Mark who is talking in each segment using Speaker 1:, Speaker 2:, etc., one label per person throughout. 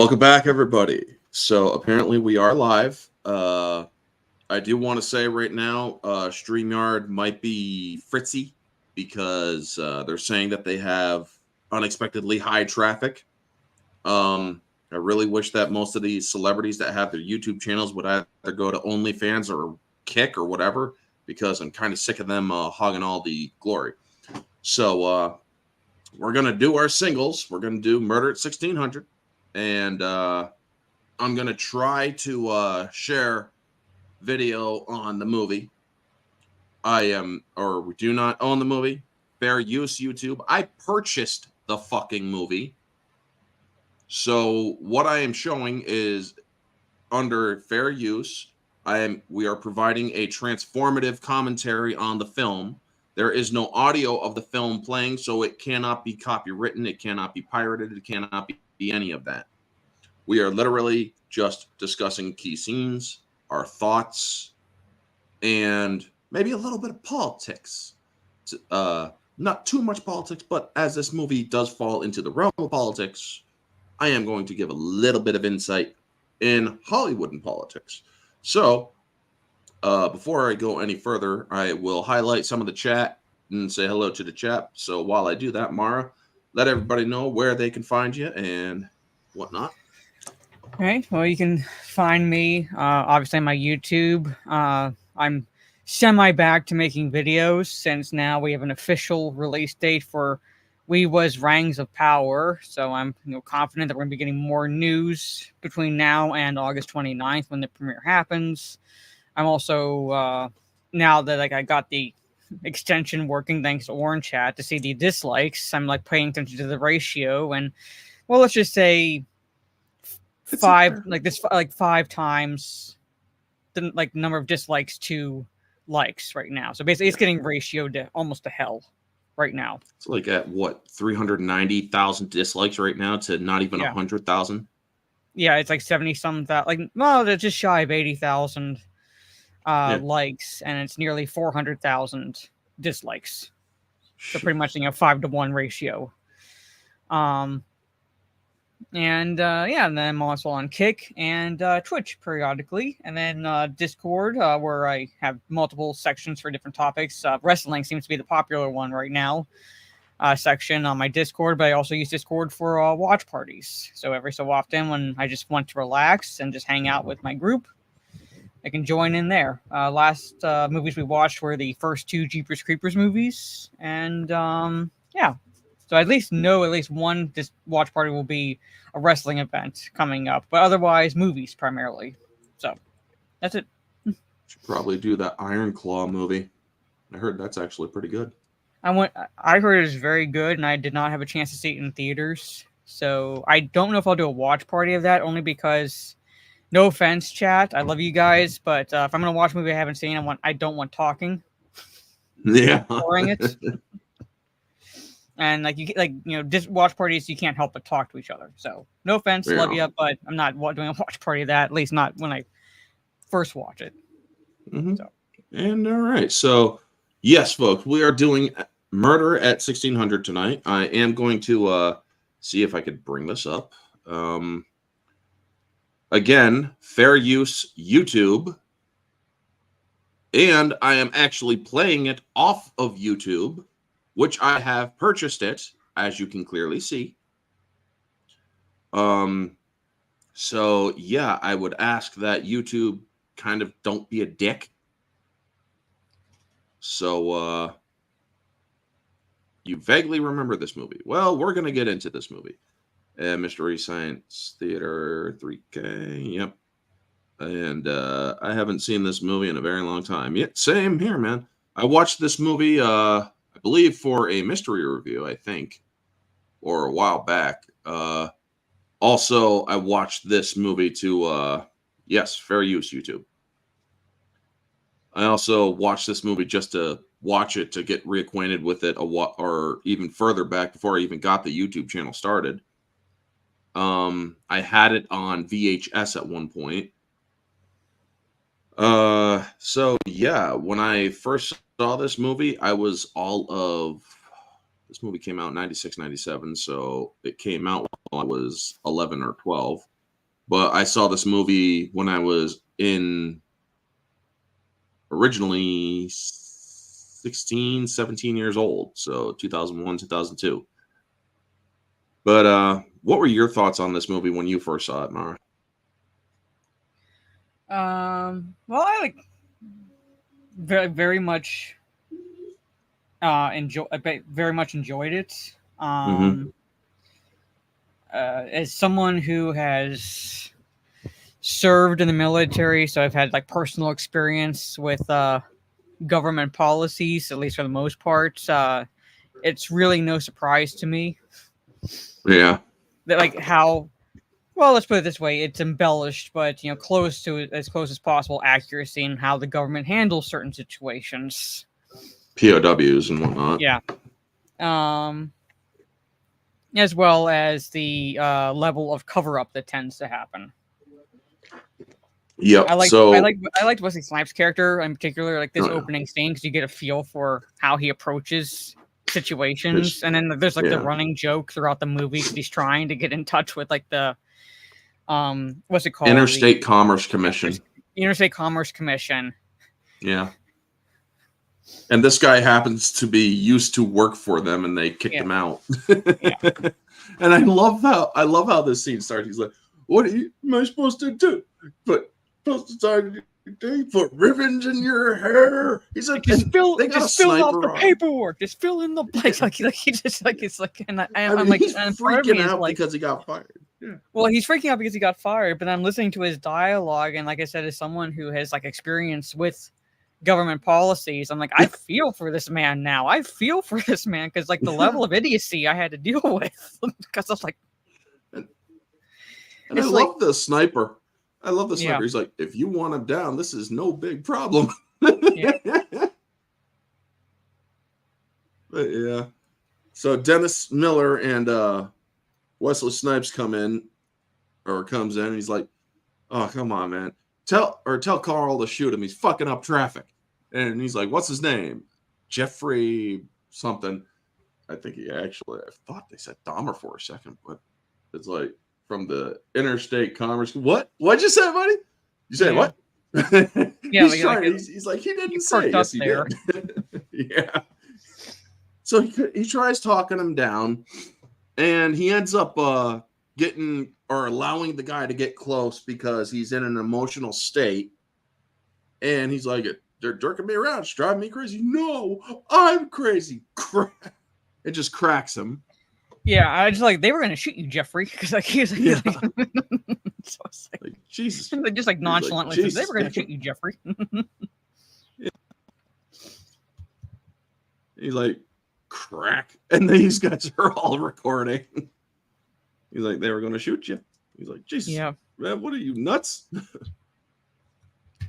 Speaker 1: Welcome back, everybody. So apparently we are live. I do want to say right now, Streamyard might be fritzy because they're saying that they have unexpectedly high traffic. I really wish that most of these celebrities that have their YouTube channels would either go to OnlyFans or Kick or whatever, because I'm kind of sick of them hogging all the glory. So we're gonna do our singles. We're gonna do Murder at 1600, and I'm gonna try to share video on the movie. We do not own the movie. Fair use YouTube. I purchased the fucking movie. So what I am showing is under fair use. We are providing a transformative commentary on the film. There is no audio of the film playing, so it cannot be copywritten, it cannot be pirated, it cannot be any of that. We are literally just discussing key scenes, our thoughts, and maybe a little bit of politics. Not too much politics, but as this movie does fall into the realm of politics, I am going to give a little bit of insight in Hollywood and politics. So, before I go any further, I will highlight some of the chat and say hello to the chat. So while I do that, Mara, let everybody know where they can find you and whatnot.
Speaker 2: All right. Well, you can find me, obviously, on my YouTube. I'm semi-back to making videos since now we have an official release date for We Was Rings of Power. So I'm confident that we're going to be getting more news between now and August 29th when the premiere happens. I'm also, now that I got the extension working thanks to Orange Chat to see the dislikes, I'm paying attention to the ratio, and well, let's just say five times the number of dislikes to likes right now. So basically, it's getting ratioed to almost to hell right now.
Speaker 1: It's at what, 390,000 dislikes right now to not even 100,000.
Speaker 2: Yeah, it's 70 some thousand. They're just shy of 80,000 likes, and it's nearly 400,000 dislikes. So pretty much 5-to-1 ratio. And then I'm also on Kick and Twitch periodically, and then Discord, where I have multiple sections for different topics. Wrestling seems to be the popular one right now, section on my Discord, but I also use Discord for watch parties. So every so often, when I just want to relax and just hang out with my group, I can join in there. Last movies we watched were the first 2 Jeepers Creepers movies, and so at least one this watch party will be a wrestling event coming up, but otherwise movies primarily. So that's it.
Speaker 1: Should probably do that Iron Claw movie. I heard that's actually pretty good.
Speaker 2: I heard it is very good, and I did not have a chance to see it in theaters. So I don't know if I'll do a watch party of that, only because, no offense, chat, I love you guys, but if I'm gonna watch a movie I haven't seen, I don't want talking.
Speaker 1: Yeah,
Speaker 2: boring it. And just watch parties, you can't help but talk to each other. So no offense, love you, but I'm not doing a watch party of that. At least not when I first watch it.
Speaker 1: Mm-hmm. And all right, so yes, folks, we are doing Murder at 1600 tonight. I am going to see if I could bring this up. Again, fair use YouTube, and I am actually playing it off of YouTube, which I have purchased it, as you can clearly see. So yeah, I would ask that YouTube kind of don't be a dick. So you vaguely remember this movie. Well, we're going to get into this movie. Mystery Science Theater 3K, yep. And I haven't seen this movie in a very long time. Yeah, same here, man. I watched this movie, I believe, for a mystery review, I think, or a while back. Also, I watched this movie to, yes, fair use YouTube. I also watched this movie just to watch it, to get reacquainted with it, or even further back before I even got the YouTube channel started. I had it on VHS at one point. So yeah, when I first saw this movie, I was this movie came out in 96, 97, so it came out when I was 11 or 12. but I saw this movie when I was originally 16, 17 years old. So 2001, 2002. But what were your thoughts on this movie when you first saw it, Mara?
Speaker 2: Well, I very much very much enjoyed it. As someone who has served in the military, so I've had like personal experience with government policies, at least for the most part. It's really no surprise to me.
Speaker 1: Yeah.
Speaker 2: That like how well, let's put it this way: it's embellished, but close to it, as close as possible accuracy in how the government handles certain situations.
Speaker 1: POWs and whatnot.
Speaker 2: Yeah. As well as the level of cover-up that tends to happen.
Speaker 1: Yep.
Speaker 2: I liked Wesley Snipes' character in particular, like this opening scene, because you get a feel for how he approaches situations, and then there's like the running joke throughout the movie because he's trying to get in touch with like the what's it called?
Speaker 1: Interstate Commerce Commission.
Speaker 2: Interstate Commerce Commission.
Speaker 1: Yeah. And this guy happens to be used to work for them, and they kicked him out. And I love how this scene starts. He's like, "What am I supposed to do? Put ribbons in your hair?" He's like,
Speaker 2: "Just fill out the paperwork. Just fill in the blanks." Like he just like it's like, and I'm like,
Speaker 1: he's freaking out because he got fired. Yeah.
Speaker 2: Well, he's freaking out because he got fired, but I'm listening to his dialogue, and like I said, as someone who has like experience with government policies, I'm like, I feel for this man now. I feel for this man because like the level of idiocy I had to deal with because I was like,
Speaker 1: and I love the sniper. I love the sniper.
Speaker 2: Yeah.
Speaker 1: He's like, if you want him down, this is no big problem.
Speaker 2: Yeah.
Speaker 1: But yeah. So Dennis Miller and Wesley Snipes comes in, and he's like, "Oh, come on, man. Tell Carl to shoot him. He's fucking up traffic." And he's like, "What's his name? Jeffrey something." I thought they said Dahmer for a second, but it's like from the Interstate Commerce. What'd you say, buddy? You said what?
Speaker 2: Yeah,
Speaker 1: he's like, he didn't say. Yes, he did. Yeah. So he tries talking him down, and he ends up getting or allowing the guy to get close because he's in an emotional state. And he's like, "They're jerking me around. It's driving me crazy." "No, I'm crazy." It just cracks him.
Speaker 2: Yeah, I just like, "They were going to shoot you, Jeffrey." Because like he's like, so
Speaker 1: like, Jesus.
Speaker 2: Just like nonchalantly, like, "They were going to shoot you, Jeffrey."
Speaker 1: Yeah. He's like, crack. And these guys are all recording. He's like, "They were going to shoot you." He's like, "Jesus,
Speaker 2: yeah,
Speaker 1: man, what are you, nuts?"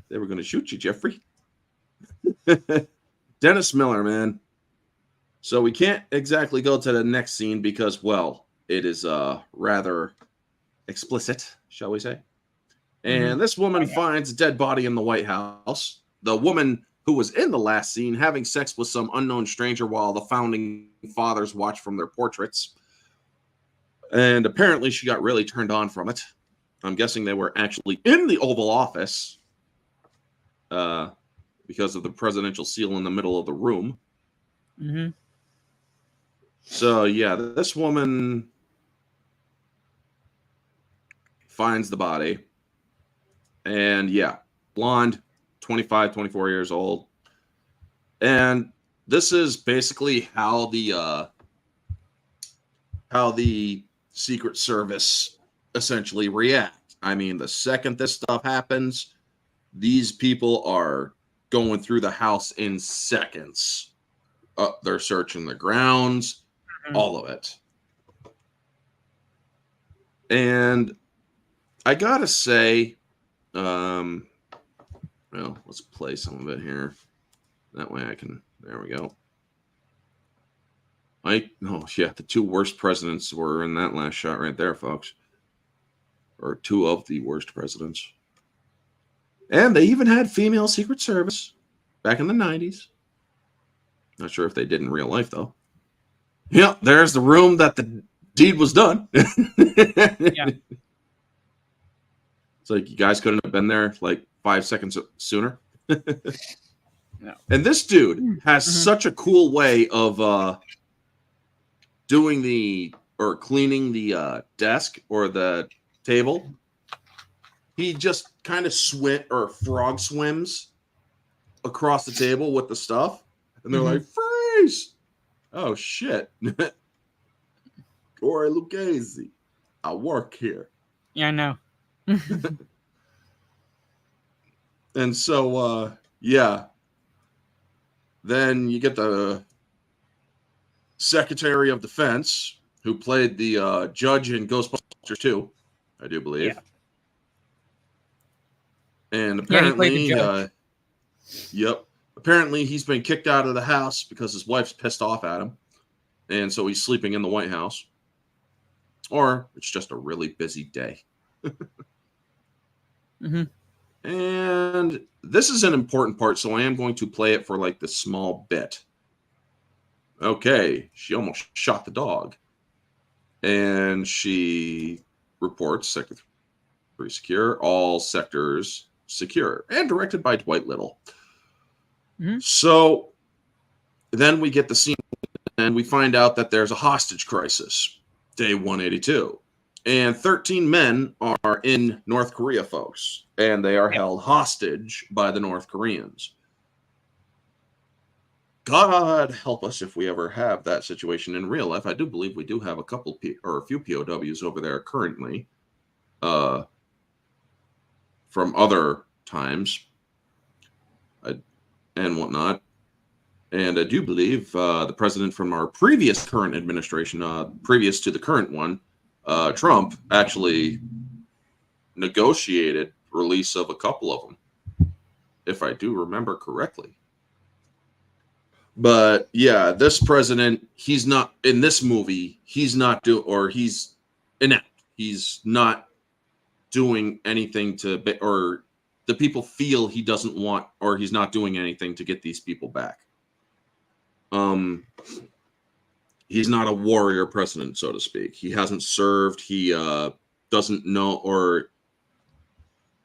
Speaker 1: "They were going to shoot you, Jeffrey." Dennis Miller, man. So we can't exactly go to the next scene because, well, it is rather explicit, shall we say. And this woman finds a dead body in the White House. The woman who was in the last scene having sex with some unknown stranger while the founding fathers watch from their portraits. And apparently she got really turned on from it. I'm guessing they were actually in the Oval Office because of the presidential seal in the middle of the room.
Speaker 2: Mm-hmm.
Speaker 1: So, yeah, this woman finds the body. And, yeah, blonde, 25, 24 years old. And this is basically how the Secret Service essentially react. I mean, the second this stuff happens, these people are going through the house in seconds. They're searching the grounds, all of it. And I gotta say, well, let's play some of it here. That way I can, there we go. The two worst presidents were in that last shot right there, folks. Or two of the worst presidents. And they even had female Secret Service back in the 90s. Not sure if they did in real life, though. Yeah, there's the room that the deed was done.
Speaker 2: Yeah.
Speaker 1: It's like, you guys couldn't have been there like 5 seconds sooner.
Speaker 2: No.
Speaker 1: And this dude has such a cool way of doing or cleaning the desk or the table. He just kind of frog swims across the table with the stuff, and they're like, freeze! Oh shit. Corey Lucchese, I work here.
Speaker 2: Yeah, I know.
Speaker 1: And so yeah. Then you get the Secretary of Defense, who played the judge in Ghostbusters 2, I do believe.
Speaker 2: Yeah.
Speaker 1: And apparently,
Speaker 2: he played the judge.
Speaker 1: Apparently he's been kicked out of the house because his wife's pissed off at him. And so he's sleeping in the White House. Or it's just a really busy day. And this is an important part, so I am going to play it for like the small bit. Okay, she almost shot the dog. And she reports Secretary Secure, all sectors secure, and directed by Dwight Little. So then we get the scene, and we find out that there's a hostage crisis, day 182. And 13 men are in North Korea, folks, and they are held hostage by the North Koreans. God help us if we ever have that situation in real life. I do believe we do have a few POWs over there currently, from other times and whatnot. And I do believe the president from our current administration, previous to the current one, Trump, actually negotiated release of a couple of them, if I do remember correctly. But yeah, this president, he's not in this movie. He's not he's inept. He's not doing anything or the people feel he doesn't want, or he's not doing anything to get these people back. He's not a warrior president, so to speak. He hasn't served. He doesn't know, or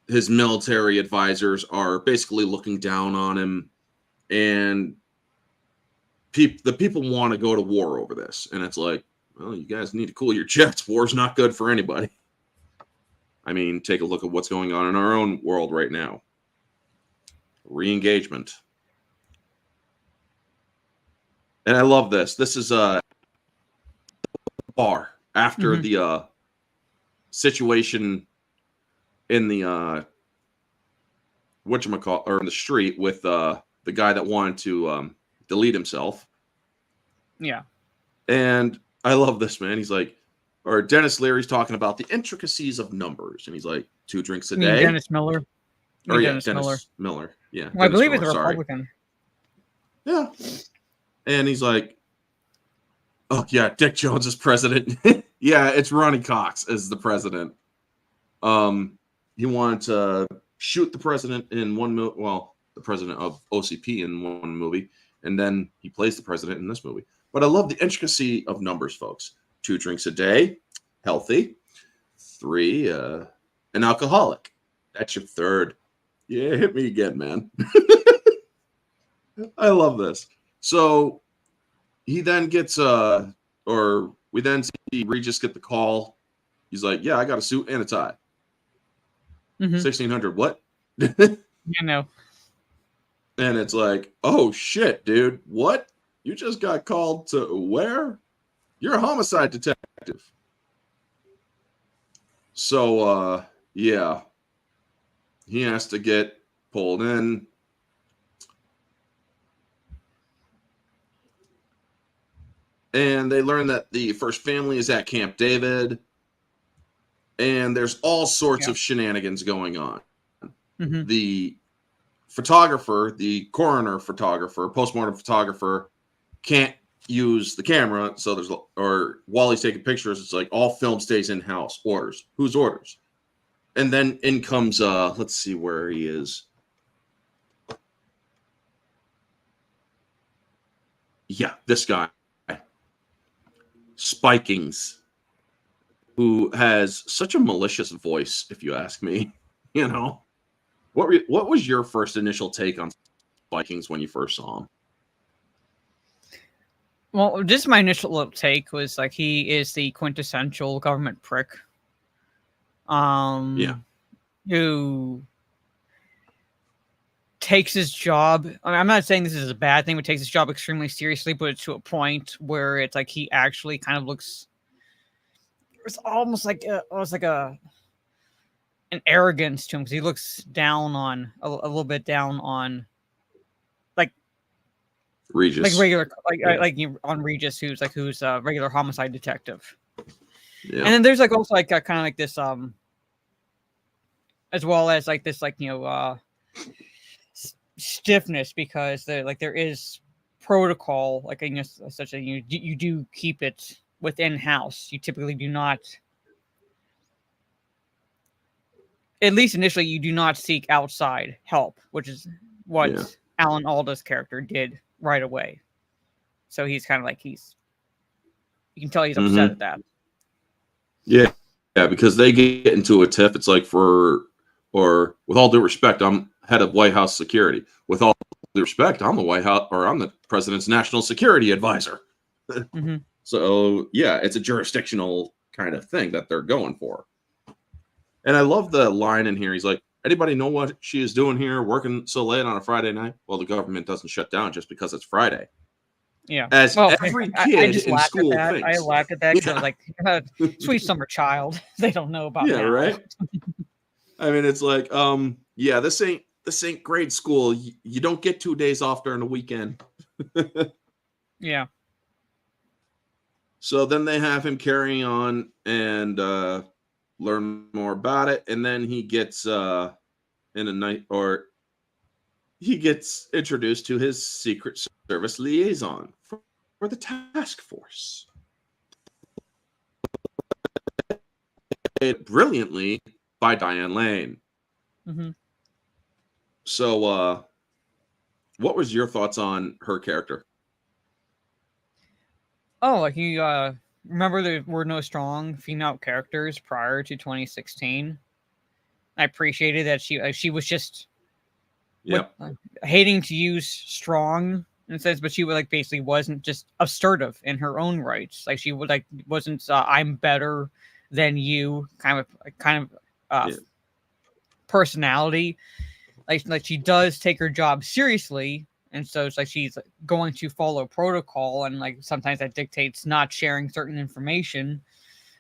Speaker 1: his military advisors are basically looking down on him, and the people want to go to war over this. And it's like, well, you guys need to cool your jets. War's not good for anybody. I mean, take a look at what's going on in our own world right now. Re-engagement. And I love this. This is a bar after the situation in the whatchamacallit, or in the street with the guy that wanted to delete himself.
Speaker 2: Yeah.
Speaker 1: And I love this, man. He's like, or Dennis Leary's talking about the intricacies of numbers, and he's like, 2 drinks a day.
Speaker 2: Dennis Miller.
Speaker 1: Or yeah, Dennis Miller. Yeah.
Speaker 2: Well, I believe
Speaker 1: Miller,
Speaker 2: it's a Republican.
Speaker 1: Yeah. And he's like, oh yeah, Dick Jones is president. Yeah, it's Ronnie Cox as the president. He wanted to shoot the president in one movie. Well, the president of OCP in one movie, and then he plays the president in this movie. But I love the intricacy of numbers, folks. 2 drinks a day, healthy. 3, an alcoholic. That's your 3rd. Yeah, hit me again, man. I love this. So he then gets we then see Regis get the call. He's like, yeah, I got a suit and a tie. 1600, what?
Speaker 2: You know.
Speaker 1: And it's like, oh shit, dude, what? You just got called to where? You're a homicide detective. So yeah. He has to get pulled in. And they learn that the first family is at Camp David. And there's all sorts of shenanigans going on. The photographer, the coroner photographer, postmortem photographer, can't use the camera. So while he's taking pictures, it's like all film stays in-house. Orders. Whose orders? And then in comes, let's see where he is. Yeah, this guy. Spikings, who has such a malicious voice, if you ask me. You know, what was your first initial take on Vikings when you first saw him?
Speaker 2: Well, just my initial little take was like he is the quintessential government prick.
Speaker 1: Yeah.
Speaker 2: Who takes his job. I'm not saying this is a bad thing, but takes his job extremely seriously, but it's to a point where it's like he actually kind of looks. It's almost like an arrogance to him because he looks down on a little bit down on like
Speaker 1: Regis.
Speaker 2: regular on Regis who's a regular homicide detective.
Speaker 1: Yeah.
Speaker 2: And then there's like also like kind of like this as well as like this stiffness because there is protocol like such that you do keep it within house. You typically do not, at least initially, you do not seek outside help, which is what Alan Alda's character did right away. So he's kind of like you can tell he's upset at that.
Speaker 1: Yeah, because they get into a tiff. It's like with all due respect, I'm head of White House security. With all due respect, I'm the president's national security advisor. So yeah, it's a jurisdictional kind of thing that they're going for. And I love the line in here. He's like, anybody know what she is doing here working so late on a Friday night? Well, the government doesn't shut down just because it's Friday.
Speaker 2: Yeah.
Speaker 1: As every kid in school thinks.
Speaker 2: I laughed at that because I was like, sweet summer child. They don't know about that. Yeah,
Speaker 1: right? I mean, it's like, this ain't grade school. You don't get 2 days off during the weekend.
Speaker 2: Yeah.
Speaker 1: So then they have him carrying on and learn more about it, and then he gets he gets introduced to his Secret Service liaison for the task force. Brilliantly by Diane Lane. So what was your thoughts on her character?
Speaker 2: Oh, like you remember there were no strong female characters prior to 2016. I appreciated that she was just hating to use strong in a sense, but she would basically wasn't just assertive in her own rights. Like she would wasn't I'm better than you kind of personality. Like she does take her job seriously. And so it's like she's going to follow protocol, and sometimes that dictates not sharing certain information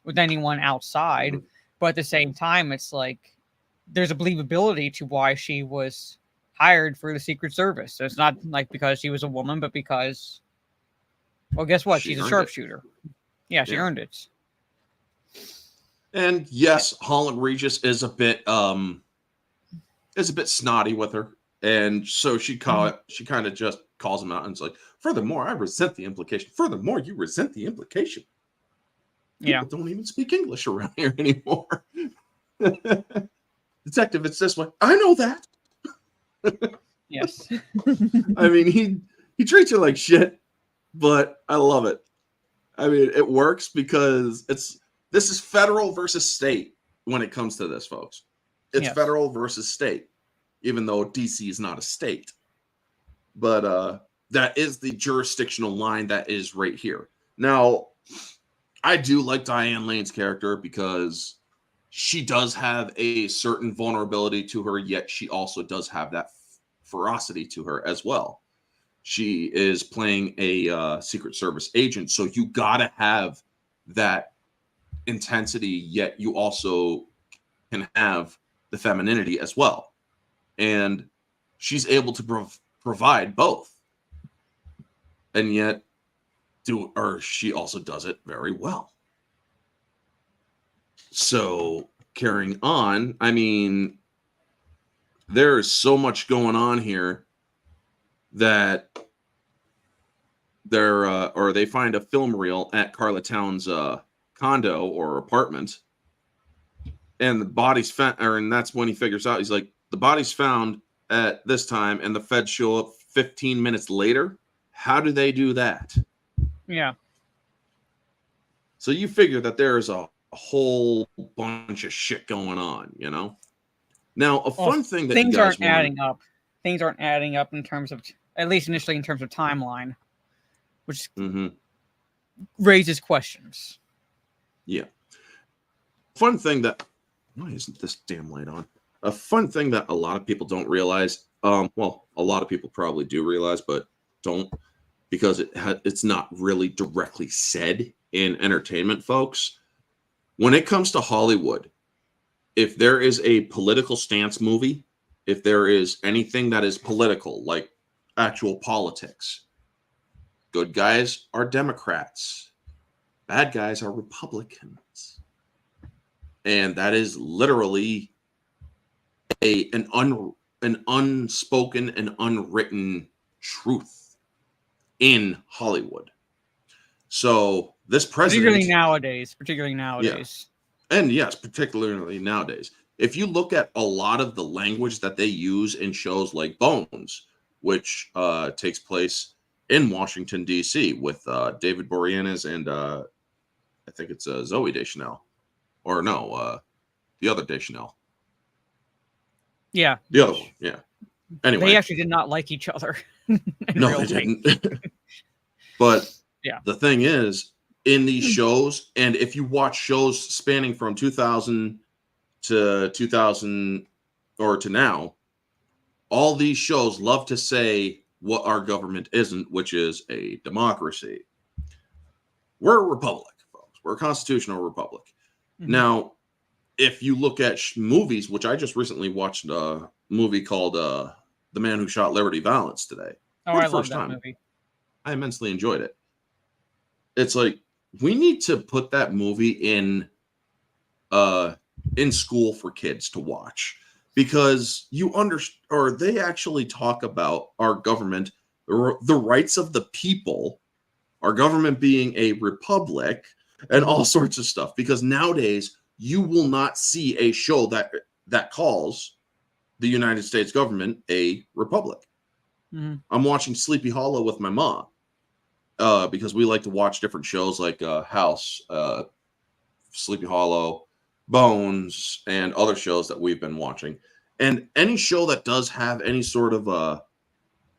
Speaker 2: with anyone outside. But at the same time, it's like there's a believability to why she was hired for the Secret Service. So it's not because she was a woman, but because, well, guess what? She's a sharpshooter. Yeah, she earned it.
Speaker 1: And yes, Holland Regis is a bit snotty with her. And so she kind of just calls him out and it's like, furthermore, I resent the implication. Furthermore, you resent the implication. People don't even speak English around here anymore. Detective, it's this way. I know that.
Speaker 2: Yes.
Speaker 1: I mean, he treats her like shit, but I love it. I mean, it works because this is federal versus state when it comes to this, folks. It's federal versus state. Even though DC is not a state. But that is the jurisdictional line that is right here. Now, I do like Diane Lane's character because she does have a certain vulnerability to her, yet she also does have that ferocity to her as well. She is playing a Secret Service agent, so you gotta have that intensity, yet you also can have the femininity as well. And she's able to provide both, and yet she also does it very well. So carrying on, I mean, there is so much going on here that they find a film reel at Carla Town's condo or apartment, and the body's found, and that's when he figures out, he's like, the body's found at this time, and the feds show up 15 minutes later. How do they do that?
Speaker 2: Yeah.
Speaker 1: So you figure that there's a whole bunch of shit going on, you know? Now, a
Speaker 2: Well,
Speaker 1: fun thing that you
Speaker 2: things
Speaker 1: guys
Speaker 2: aren't
Speaker 1: want
Speaker 2: adding up. Things aren't adding up in terms of, at least initially, in terms of timeline, which
Speaker 1: to.
Speaker 2: raises questions.
Speaker 1: Yeah. Fun thing that why isn't this damn light on? A fun thing that a lot of people don't realize. Well, a lot of people probably do realize, but don't because it's not really directly said in entertainment, folks. When it comes to Hollywood, if there is a political stance movie, if there is anything that is political, like actual politics, good guys are Democrats, bad guys are Republicans. And that is literally an unspoken and unwritten truth in Hollywood. So this president,
Speaker 2: particularly
Speaker 1: yeah,
Speaker 2: nowadays.
Speaker 1: and yes, particularly nowadays, if you look at a lot of the language that they use in shows like Bones, which takes place in Washington D.C. with David Boreanaz and I think it's Zoe Deschanel, or no, the other Deschanel.
Speaker 2: Yeah,
Speaker 1: The other one, yeah. Anyway,
Speaker 2: they actually did not like each other.
Speaker 1: No, they didn't. But
Speaker 2: yeah,
Speaker 1: the thing is, in these shows, and if you watch shows spanning from 2000 to 2000 or to now, all these shows love to say what our government isn't, which is a democracy. We're a republic, folks. We're a constitutional republic. Mm-hmm. Now, if you look at movies, which I just recently watched a movie called The Man Who Shot Liberty Valance today.
Speaker 2: Oh, I love that movie.
Speaker 1: I immensely enjoyed it. It's like we need to put that movie in school for kids to watch because they actually talk about our government, the rights of the people, our government being a republic, and all sorts of stuff. Because nowadays you will not see a show that calls the United States government a republic. Mm-hmm. I'm watching Sleepy Hollow with my mom because we like to watch different shows like House, Sleepy Hollow, Bones, and other shows that we've been watching. And any show that does have any sort of a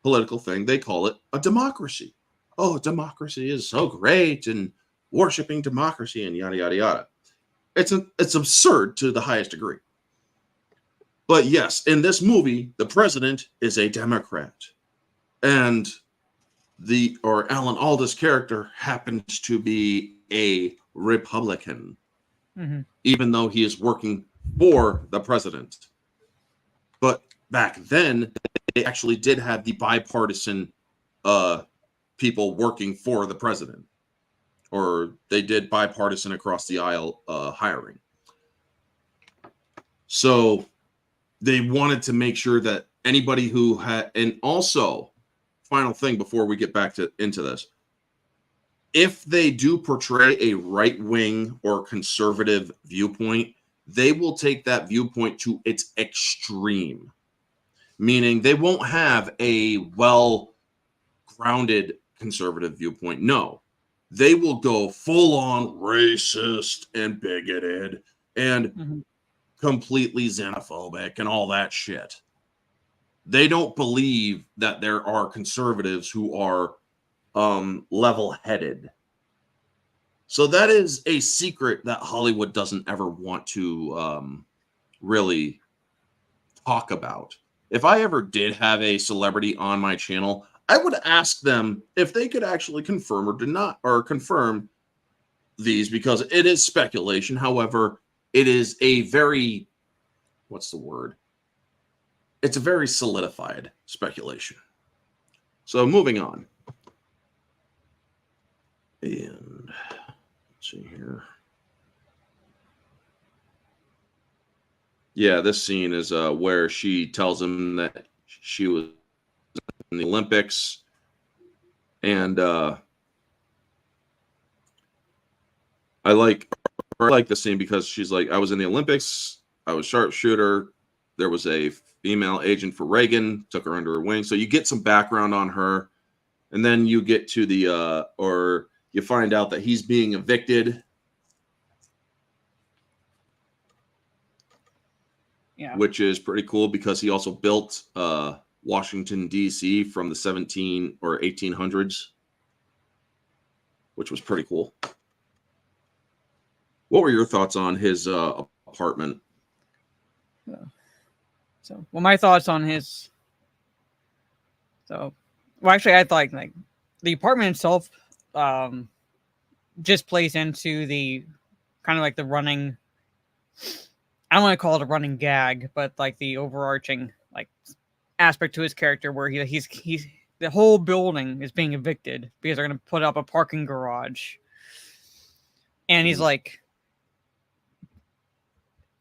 Speaker 1: political thing, they call it a democracy. Oh, democracy is so great and worshiping democracy and yada, yada, yada. It's absurd to the highest degree. But yes, in this movie, the president is a Democrat. And Alan Alda's character happens to be a Republican, mm-hmm. even though he is working for the president. But back then, they actually did have the bipartisan people working for the president, or they did bipartisan across the aisle hiring. So they wanted to make sure that anybody who had, and also, final thing before we get back into this, if they do portray a right-wing or conservative viewpoint, they will take that viewpoint to its extreme, meaning they won't have a well-grounded conservative viewpoint. No, they will go full-on racist and bigoted and mm-hmm. completely xenophobic and all that shit. They don't believe that there are conservatives who are level-headed. So that is a secret that Hollywood doesn't ever want to really talk about. If I ever did have a celebrity on my channel, I would ask them if they could actually confirm or deny or confirm these, because it is speculation. However, it is a very, what's the word? It's a very solidified speculation. So moving on. And let's see here. Yeah, this scene is where she tells him that she was in the Olympics. And I like the scene because she's like, I was in the Olympics. I was sharpshooter. There was a female agent for Reagan, took her under her wing. So you get some background on her. And then you get to the, or you find out that he's being evicted.
Speaker 2: Yeah.
Speaker 1: which is pretty cool because he also built Washington, D.C. from the 17 or 1800s, which was pretty cool. What were your thoughts on his apartment?
Speaker 2: So, well, my thoughts on his. So, well, actually, I thought like the apartment itself just plays into the kind of like the running. I don't want to call it a running gag, but like the overarching like aspect to his character where he's the whole building is being evicted because they're going to put up a parking garage, and he's like,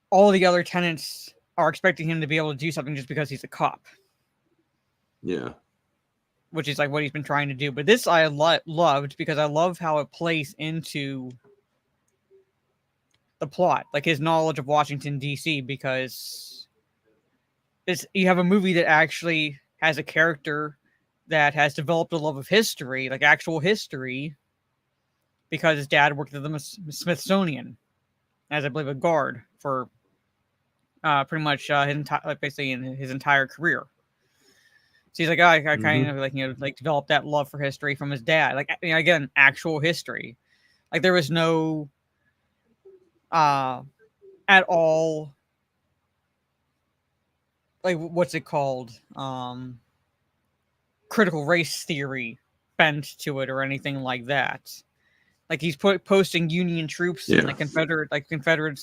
Speaker 2: all the other tenants are expecting him to be able to do something just because he's a cop.
Speaker 1: Yeah.
Speaker 2: Which is like what he's been trying to do. But this I loved because I love how it plays into the plot, like his knowledge of Washington, D.C., because you have a movie that actually has a character that has developed a love of history, like actual history, because his dad worked at the Smithsonian as, I believe, a guard for pretty much basically in his entire career. So he's like, I kind of like developed that love for history from his dad. Like, again, actual history. Like there was no at all, like, what's it called? Critical race theory bent to it or anything like that. Like he's posting Union troops and like Confederate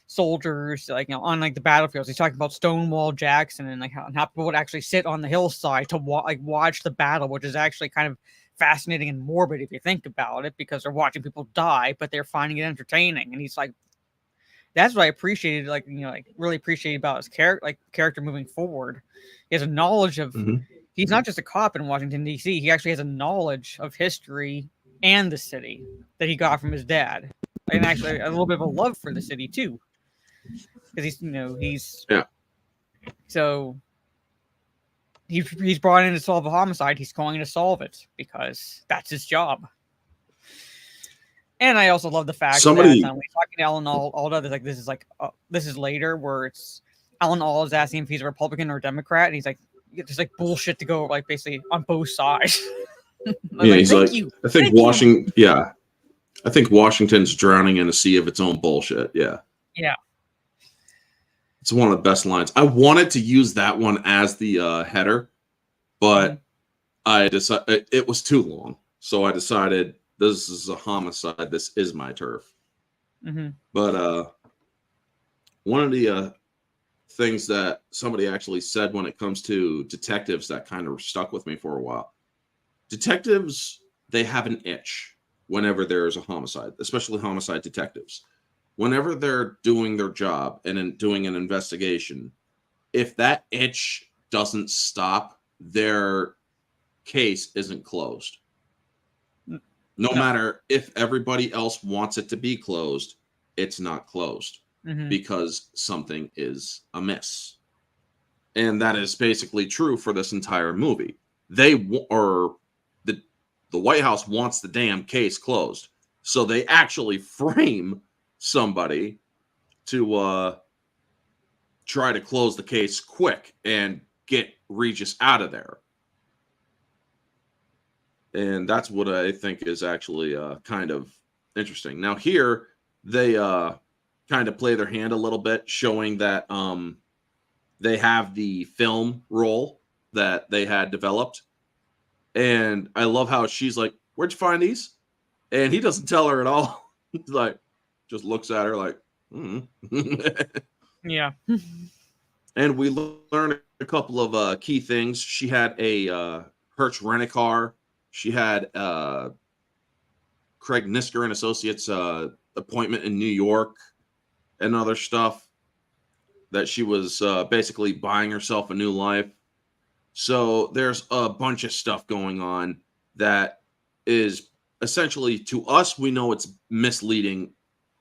Speaker 2: soldiers, like, on like the battlefields. He's talking about Stonewall Jackson and like how people would actually sit on the hillside to watch the battle, which is actually kind of fascinating and morbid if you think about it, because they're watching people die, but they're finding it entertaining. And he's like, that's what I appreciated, like, really appreciated about his character moving forward. He has a knowledge of. He's not just a cop in Washington, D.C. He actually has a knowledge of history and the city that he got from his dad, and actually a little bit of a love for the city too, because so he's brought in to solve a homicide. He's going to solve it because that's his job. And I also love the fact that when he's talking to Alan Alda, there's like this is later where it's Alan Alda is asking if he's a Republican or a Democrat, and he's like, there's like bullshit to go like basically on both sides.
Speaker 1: He's like, I think Washington. Yeah, I think Washington's drowning in a sea of its own bullshit. Yeah.
Speaker 2: Yeah.
Speaker 1: It's one of the best lines. I wanted to use that one as the header, but I decided it was too long. So I decided this is a homicide. This is my turf. But one of the things that somebody actually said when it comes to detectives that kind of stuck with me for a while. Detectives, they have an itch whenever there's a homicide, especially homicide detectives. Whenever they're doing their job and doing an investigation, if that itch doesn't stop, their case isn't closed. No matter if everybody else wants it to be closed, it's not closed because something is amiss. And that is basically true for this entire movie. The White House wants the damn case closed. So they actually frame somebody to try to close the case quick and get Regis out of there. And that's what I think is actually kind of interesting. Now here, they kind of play their hand a little bit, showing that they have the film roll that they had developed. And I love how she's like, where'd you find these? And he doesn't tell her at all. He's like, just looks at her like,
Speaker 2: Yeah.
Speaker 1: And we learned a couple of key things. She had a Hertz rent-a-car. She had Craig Nisker and Associates appointment in New York and other stuff that she was basically buying herself a new life. So there's a bunch of stuff going on that is essentially, to us, we know it's misleading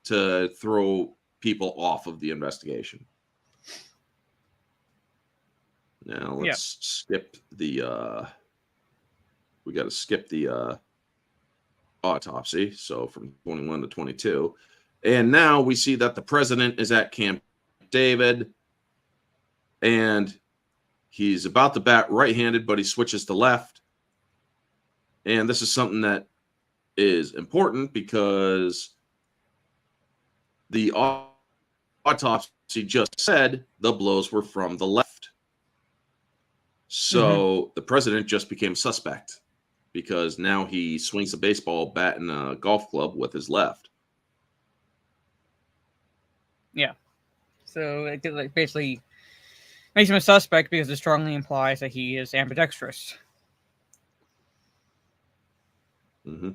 Speaker 1: to throw people off of the investigation. Now let's skip the we got to skip the autopsy. So from 21 to 22. And now we see that the president is at Camp David. And he's about to bat right-handed, but he switches to left. And this is something that is important because the autopsy just said the blows were from the left. So the president just became suspect because now he swings a baseball bat in a golf club with his left.
Speaker 2: Yeah. So it basically makes him a suspect because it strongly implies that he is ambidextrous.
Speaker 1: Mm-hmm.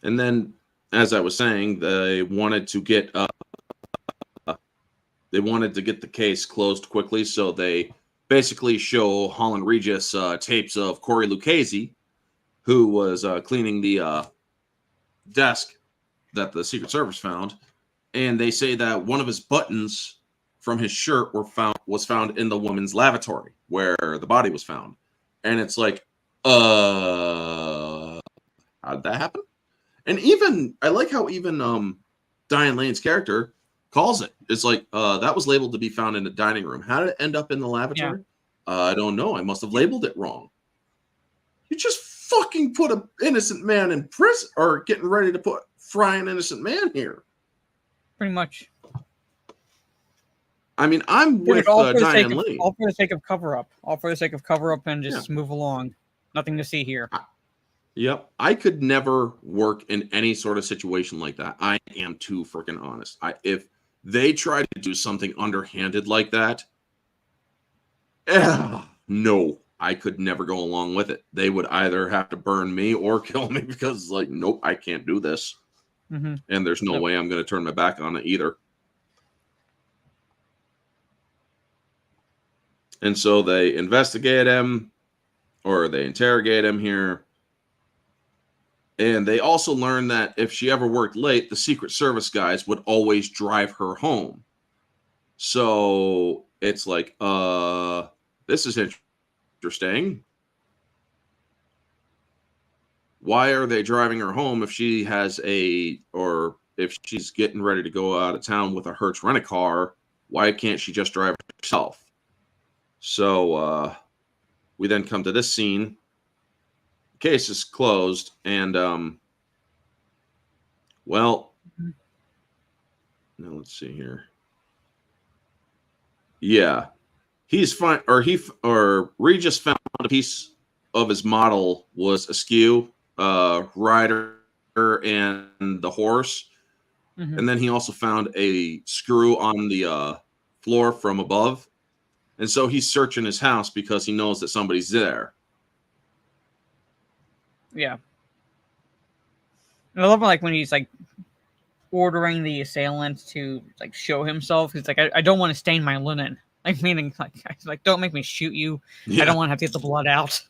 Speaker 1: And then, as I was saying, they wanted to get the case closed quickly, so they basically show Holland Regis tapes of Corey Lucchese, who was cleaning the desk that the Secret Service found, and they say that one of his buttons from his shirt was found in the woman's lavatory where the body was found, and it's like, how did that happen? And even I like how even Diane Lane's character calls it. It's like that was labeled to be found in the dining room. How did it end up in the lavatory? Yeah. I don't know. I must have labeled it wrong. You just fucking put an innocent man in prison, or getting ready to fry an innocent man here.
Speaker 2: Pretty much.
Speaker 1: I mean, I'm with Diane Lane.
Speaker 2: All for the sake of cover-up. All for the sake of cover-up and just move along. Nothing to see here.
Speaker 1: Yep. I could never work in any sort of situation like that. I am too freaking honest. If they try to do something underhanded like that, no, I could never go along with it. They would either have to burn me or kill me because, like, nope, I can't do this.
Speaker 2: Mm-hmm.
Speaker 1: And there's no way I'm going to turn my back on it either. And so they investigate him, or they interrogate him here. And they also learned that if she ever worked late, the Secret Service guys would always drive her home. So it's like, this is interesting. Why are they driving her home if she has or if she's getting ready to go out of town with a Hertz rent-a-car? Why can't she just drive herself? So we then come to this scene. Case is closed, and well, now let's see here. Yeah, he's fine, or Regis found a piece of his model was askew, rider and the horse, and then he also found a screw on the floor from above, and so he's searching his house because he knows that somebody's there.
Speaker 2: Yeah. And I love like when he's like ordering the assailant to like show himself. He's like, I don't want to stain my linen. Like meaning like don't make me shoot you. Yeah. I don't want to have to get the blood out.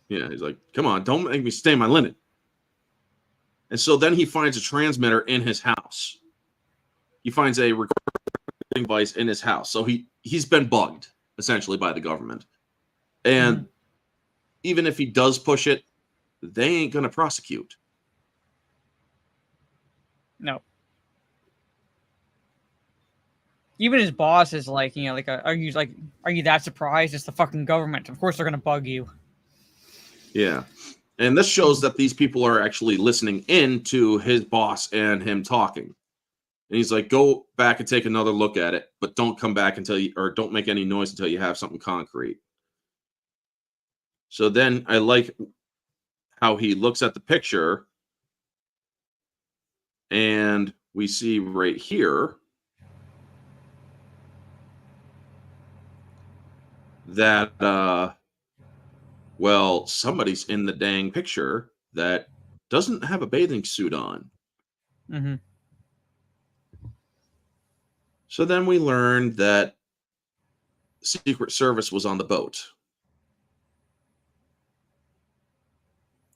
Speaker 1: Yeah, he's like, come on, don't make me stain my linen. And so then he finds a transmitter in his house. He finds a recording device in his house. So he's been bugged essentially by the government. And even if he does push it, they ain't going to prosecute.
Speaker 2: No. Even his boss is like, you know, like, are you that surprised? It's the fucking government. Of course they're going to bug you.
Speaker 1: Yeah. And this shows that these people are actually listening in to his boss and him talking. And he's like, go back and take another look at it, but don't come back or don't make any noise until you have something concrete. So then I like how he looks at the picture, and we see right here that, well, somebody's in the dang picture that doesn't have a bathing suit on.
Speaker 2: Mm-hmm.
Speaker 1: So then we learned that Secret Service was on the boat.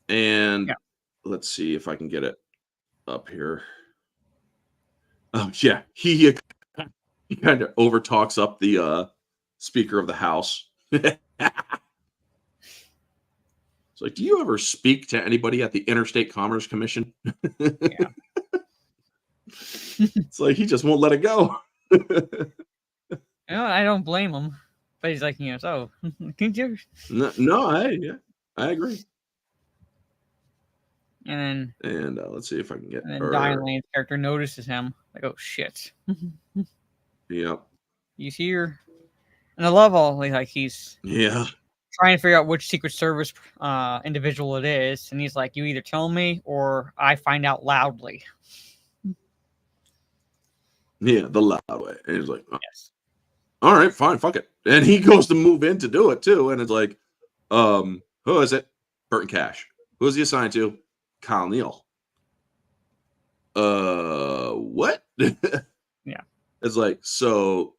Speaker 1: And let's see if I can get it up here. Oh, yeah. He kind of overtalks up the Speaker of the House. It's like, do you ever speak to anybody at the Interstate Commerce Commission?
Speaker 2: Yeah.
Speaker 1: It's like he just won't let it go.
Speaker 2: I don't blame him, but he's like, so can you?
Speaker 1: No, I agree.
Speaker 2: And
Speaker 1: let's see if I can get.
Speaker 2: then Diane Lane's character notices him, like, oh shit.
Speaker 1: Yep.
Speaker 2: He's here, and I love all like he's trying to figure out which Secret Service individual it is, and he's like, you either tell me or I find out loudly.
Speaker 1: Yeah, the loud way. And he's like,
Speaker 2: yes.
Speaker 1: All right, fine, fuck it. And he goes to move in to do it too. And it's like, who is it? Burton Cash. Who's he assigned to? Kyle Neal. What?
Speaker 2: Yeah.
Speaker 1: It's like, so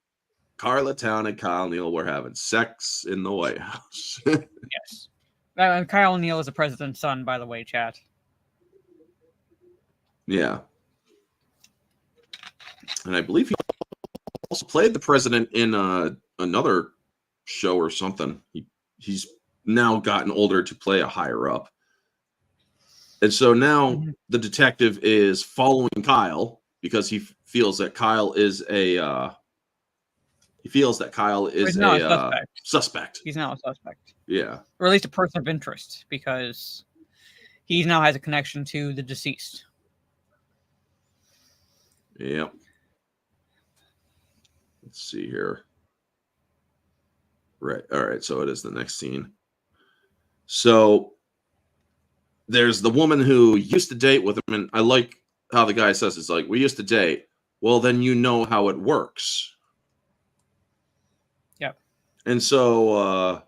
Speaker 1: Carla Town and Kyle Neal were having sex in the White House.
Speaker 2: Yes. And Kyle Neal is the president's son, by the way, chat.
Speaker 1: Yeah. And I believe he also played the president in another show or something. He's now gotten older to play a higher up. And so now the detective is following Kyle because he feels that Kyle is a suspect.
Speaker 2: He's now a suspect.
Speaker 1: Yeah.
Speaker 2: Or at least a person of interest because he now has a connection to the deceased.
Speaker 1: Yep. Let's see here. Right. All right. So it is the next scene. So there's the woman who used to date with him. And I like how the guy says it's like, we used to date. Well, then you know how it works.
Speaker 2: Yep.
Speaker 1: And so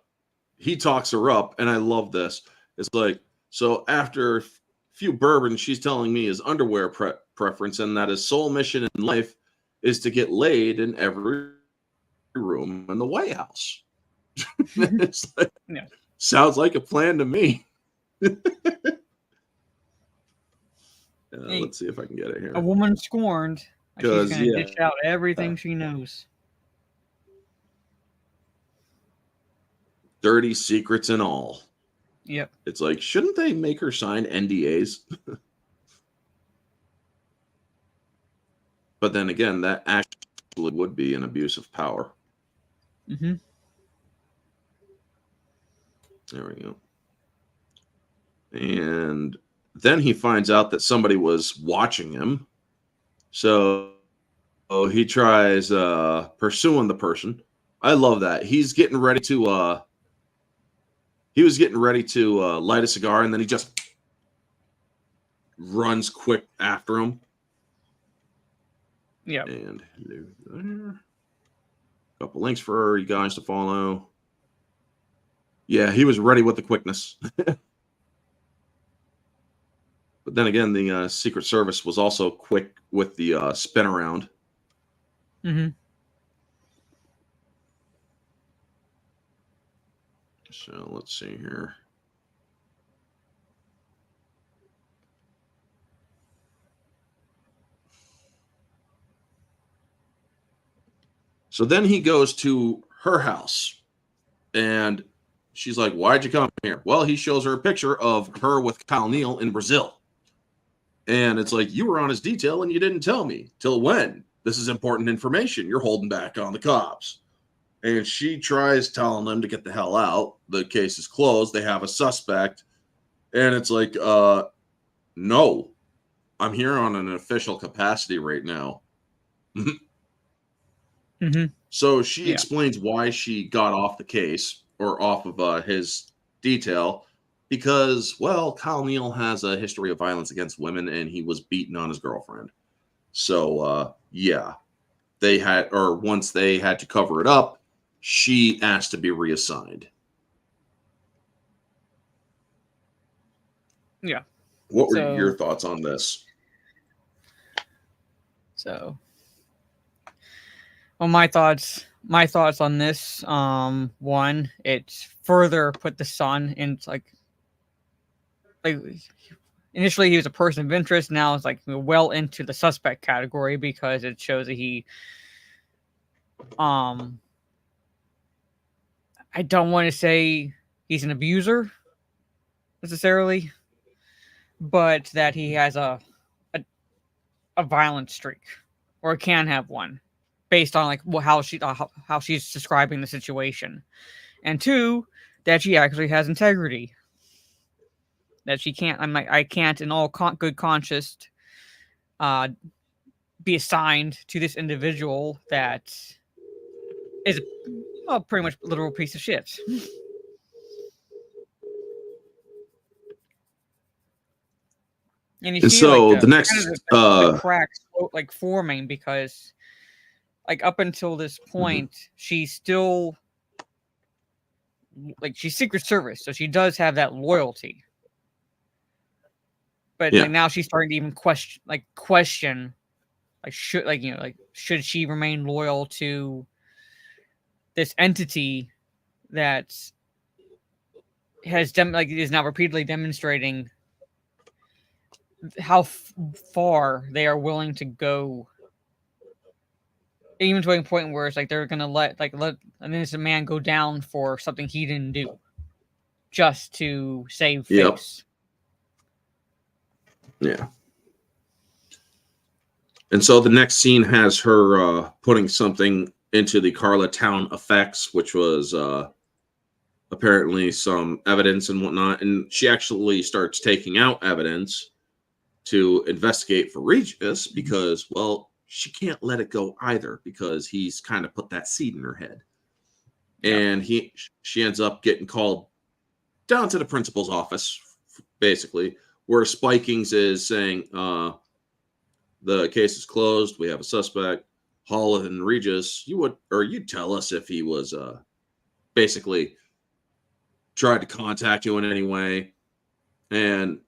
Speaker 1: he talks her up. And I love this. It's like, so after a few bourbons, she's telling me his underwear preference and that his sole mission in life is to get laid in every room in the White House. It's like, sounds like a plan to me. Let's see if I can get it here.
Speaker 2: A woman scorned. She's going to dish out everything she knows.
Speaker 1: Dirty secrets and all.
Speaker 2: Yep.
Speaker 1: It's like, shouldn't they make her sign NDAs? But then again, that actually would be an abuse of power.
Speaker 2: Mm-hmm.
Speaker 1: There we go. And then he finds out that somebody was watching him. So he tries pursuing the person. I love that. He's getting ready to light a cigar, and then he just runs quick after him.
Speaker 2: Yeah.
Speaker 1: And there. A couple links for you guys to follow. Yeah, he was ready with the quickness. But then again, the Secret Service was also quick with the spin around.
Speaker 2: Mm-hmm.
Speaker 1: So let's see here. So then he goes to her house and she's like, why'd you come here? Well, he shows her a picture of her with Kyle Neal in Brazil. And it's like, you were on his detail and you didn't tell me. Till when? This is important information. You're holding back on the cops. And she tries telling them to get the hell out. The case is closed. They have a suspect. And it's like, no, I'm here on an official capacity right now.
Speaker 2: Mm-hmm.
Speaker 1: So she explains why she got off the case or off of his detail because, well, Kyle Neal has a history of violence against women and he was beaten on his girlfriend. So, once they had to cover it up, she asked to be reassigned.
Speaker 2: Yeah.
Speaker 1: What were your thoughts on this?
Speaker 2: So, well, my thoughts on this, one, it's further put the son in like initially he was a person of interest. Now it's like well into the suspect category because it shows that he, I don't want to say he's an abuser necessarily, but that he has a a violent streak, or can have one, based on like how she's describing the situation, and two, that she actually has integrity. That she can't. I can't, in all good conscience, be assigned to this individual that is pretty much a literal piece of shit. And you see,
Speaker 1: so
Speaker 2: like,
Speaker 1: the next
Speaker 2: the cracks like forming, because like up until this point, she's still like, she's Secret Service, so she does have that loyalty. But like now she's starting to even question like should she remain loyal to this entity that is now repeatedly demonstrating how far they are willing to go, even to a point where it's like they're gonna let an innocent man go down for something he didn't do, just to save face.
Speaker 1: Yeah. And so the next scene has her putting something into the Carla Town effects, which was apparently some evidence and whatnot. And she actually starts taking out evidence to investigate for Regis because, well, she can't let it go either because he's kind of put that seed in her head. And she ends up getting called down to the principal's office, basically, where Spikings is saying, the case is closed. We have a suspect. Hall and Regis, you'd tell us if he was basically tried to contact you in any way, and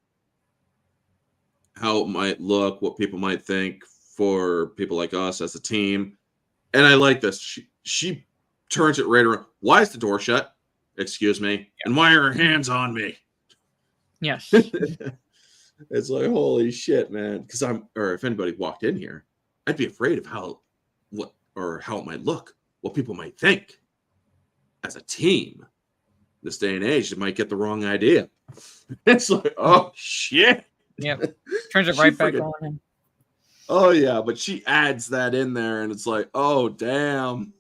Speaker 1: how it might look, what people might think for people like us as a team. And I like this. She turns it right around. Why is the door shut? Excuse me. And why are her hands on me?
Speaker 2: Yes.
Speaker 1: It's like, holy shit, man. Because if anybody walked in here, I'd be afraid of how it might look, what people might think. As a team, this day and age, they might get the wrong idea. It's like, oh shit.
Speaker 2: Yep. Turns it right back on him.
Speaker 1: Oh yeah, but she adds that in there, and it's like, oh damn.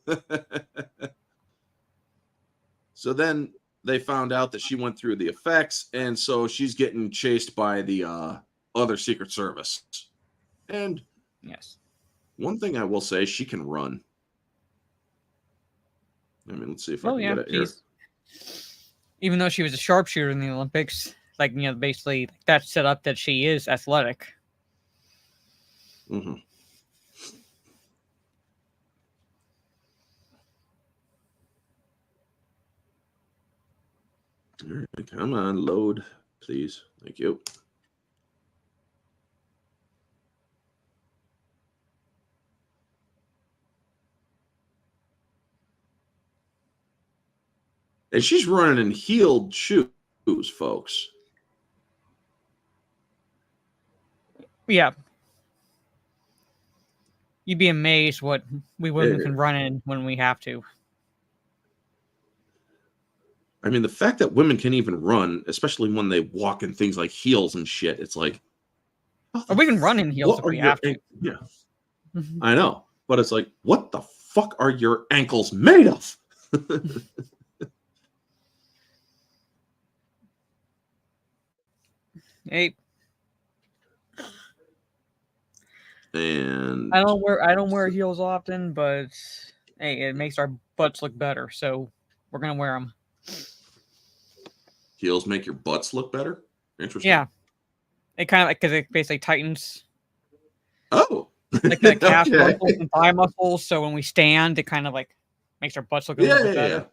Speaker 1: So then they found out that she went through the effects, and so she's getting chased by the other Secret Service. And
Speaker 2: yes,
Speaker 1: one thing I will say, she can run. I mean, let's see if I can get it here.
Speaker 2: Even though she was a sharpshooter in the Olympics, basically that's set up that she is athletic.
Speaker 1: Mm-hmm. All right, come on, load, please. Thank you. And she's running in heeled shoes, folks.
Speaker 2: Yeah. You'd be amazed what we women can run in when we have to.
Speaker 1: I mean, the fact that women can even run, especially when they walk in things like heels and shit, it's like...
Speaker 2: we can run in heels if we have to.
Speaker 1: Yeah. I know. But it's like, what the fuck are your ankles made of?
Speaker 2: Hey.
Speaker 1: And
Speaker 2: I don't wear heels often, but hey, it makes our butts look better, so we're gonna wear them.
Speaker 1: Heels make your butts look better? Interesting.
Speaker 2: Yeah. It kind of because it basically tightens.
Speaker 1: Oh.
Speaker 2: Like the calf muscles and thigh muscles, so when we stand, it kind of like makes our butts look a little bit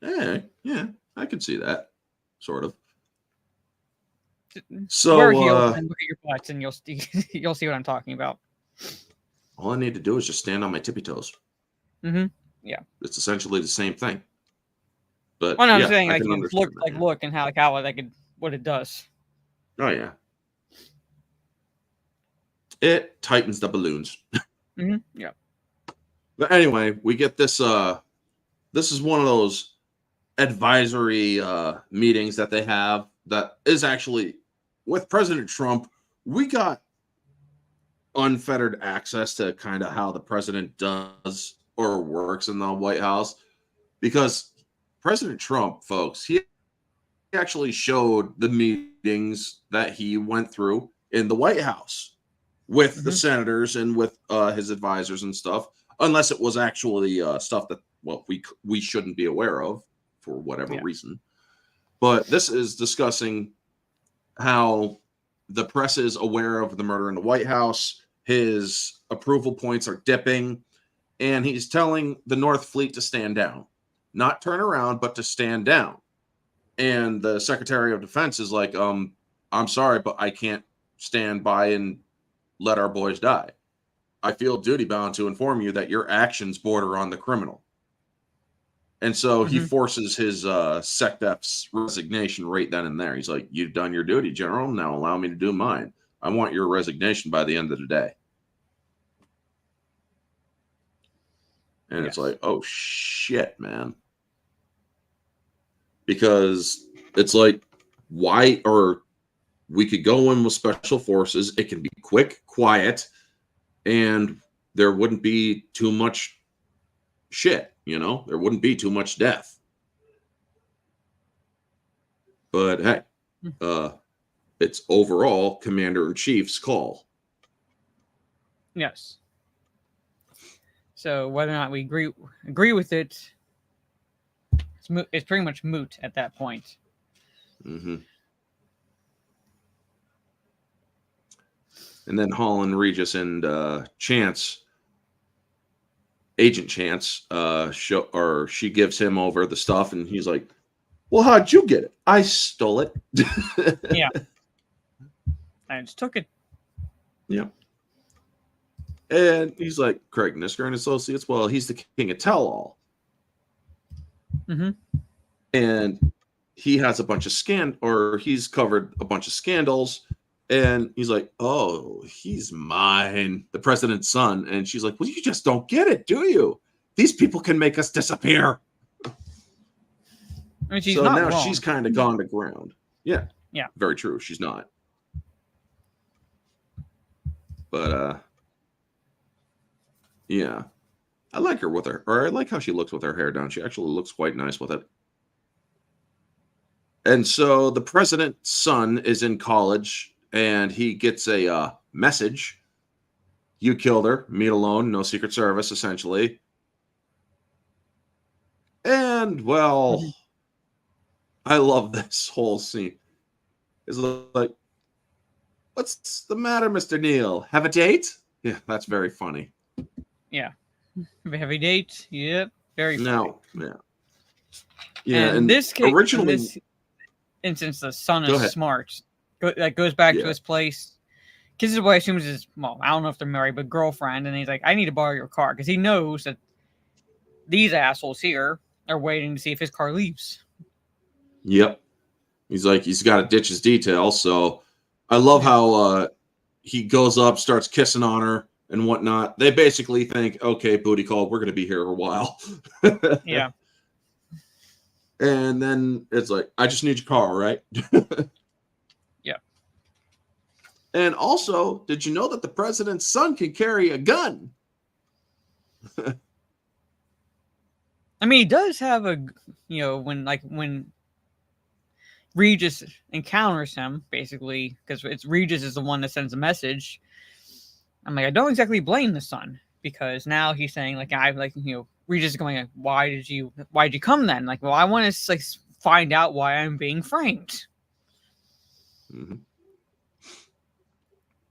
Speaker 2: better.
Speaker 1: Yeah, I can see that, sort of. So
Speaker 2: wear heels and look at your butts, and you'll see what I'm talking about.
Speaker 1: All I need to do is just stand on my tippy toes.
Speaker 2: Mm-hmm. Yeah,
Speaker 1: it's essentially the same thing. But
Speaker 2: I'm saying like look and how what it does.
Speaker 1: Oh yeah, it tightens the balloons.
Speaker 2: Mm-hmm. Yeah.
Speaker 1: But anyway, we get this. This is one of those advisory meetings that they have that is actually with President Trump. We got unfettered access to kind of how the president does or works in the White House, because President Trump, folks, he actually showed the meetings that he went through in the White House with the senators and with his advisors and stuff, unless it was actually stuff that, well, we shouldn't be aware of for whatever reason. But this is discussing how the press is aware of the murder in the White House. His approval points are dipping, and he's telling the North Fleet to stand down, not turn around, but to stand down. And the Secretary of Defense is like, I'm sorry, but I can't stand by and let our boys die. I feel duty bound to inform you that your actions border on the criminal. And so he forces his SecDef's resignation right then and there. He's like, you've done your duty, General. Now allow me to do mine. I want your resignation by the end of the day. And it's like, oh, shit, man. Because it's like, why? Or we could go in with special forces. It can be quick, quiet, and there wouldn't be too much shit, you know? There wouldn't be too much death. But hey, it's overall Commander-in-Chief's call.
Speaker 2: Yes. So whether or not we agree with it, it's pretty much moot at that point.
Speaker 1: And then Holland, Regis, and Chance, Agent Chance, she gives him over the stuff, and he's like, well, how'd you get it? I stole it.
Speaker 2: Yeah. I just took it.
Speaker 1: Yeah. And he's like, Craig Nisker and Associates, well, he's the king of tell-all. And he has a bunch of he's covered a bunch of scandals. And he's like, oh, he's mine, the president's son. And she's like, well, you just don't get it, do you? These people can make us disappear.
Speaker 2: I mean, she's
Speaker 1: so
Speaker 2: not
Speaker 1: now
Speaker 2: wrong.
Speaker 1: She's kind of gone to ground. Yeah.
Speaker 2: Yeah.
Speaker 1: Very true. She's not. But, yeah. I like her with her, or I like how she looks with her hair down. She actually looks quite nice with it. And so the president's son is in college, and he gets a message. You killed her. Meet alone. No Secret Service, essentially. And, well, I love this whole scene. It's like, what's the matter, Mr. Neal? Have a date? Yeah, that's very funny.
Speaker 2: Yeah. Have a date? Yep. Very funny.
Speaker 1: No, yeah. Yeah,
Speaker 2: and this case,
Speaker 1: originally...
Speaker 2: in this instance, the son is smart. That goes back to his place. Kisses what I assume is his, well, I don't know if they're married, but girlfriend. And he's like, I need to borrow your car. Because he knows that these assholes here are waiting to see if his car leaves.
Speaker 1: Yep. He's like, he's got to ditch his details. So I love how he goes up, starts kissing on her and whatnot. They basically think, okay, booty call, we're going to be here a while.
Speaker 2: Yeah.
Speaker 1: And then it's like, I just need your car, right?
Speaker 2: Yeah.
Speaker 1: And also, did you know that the president's son can carry a gun?
Speaker 2: I mean, he does have a, when Regis encounters him, basically, because it's Regis is the one that sends a message. I'm like, I don't exactly blame the son, because now he's saying, like, Regis is going, like, why'd you come then? Like, well, I want to, like, find out why I'm being framed.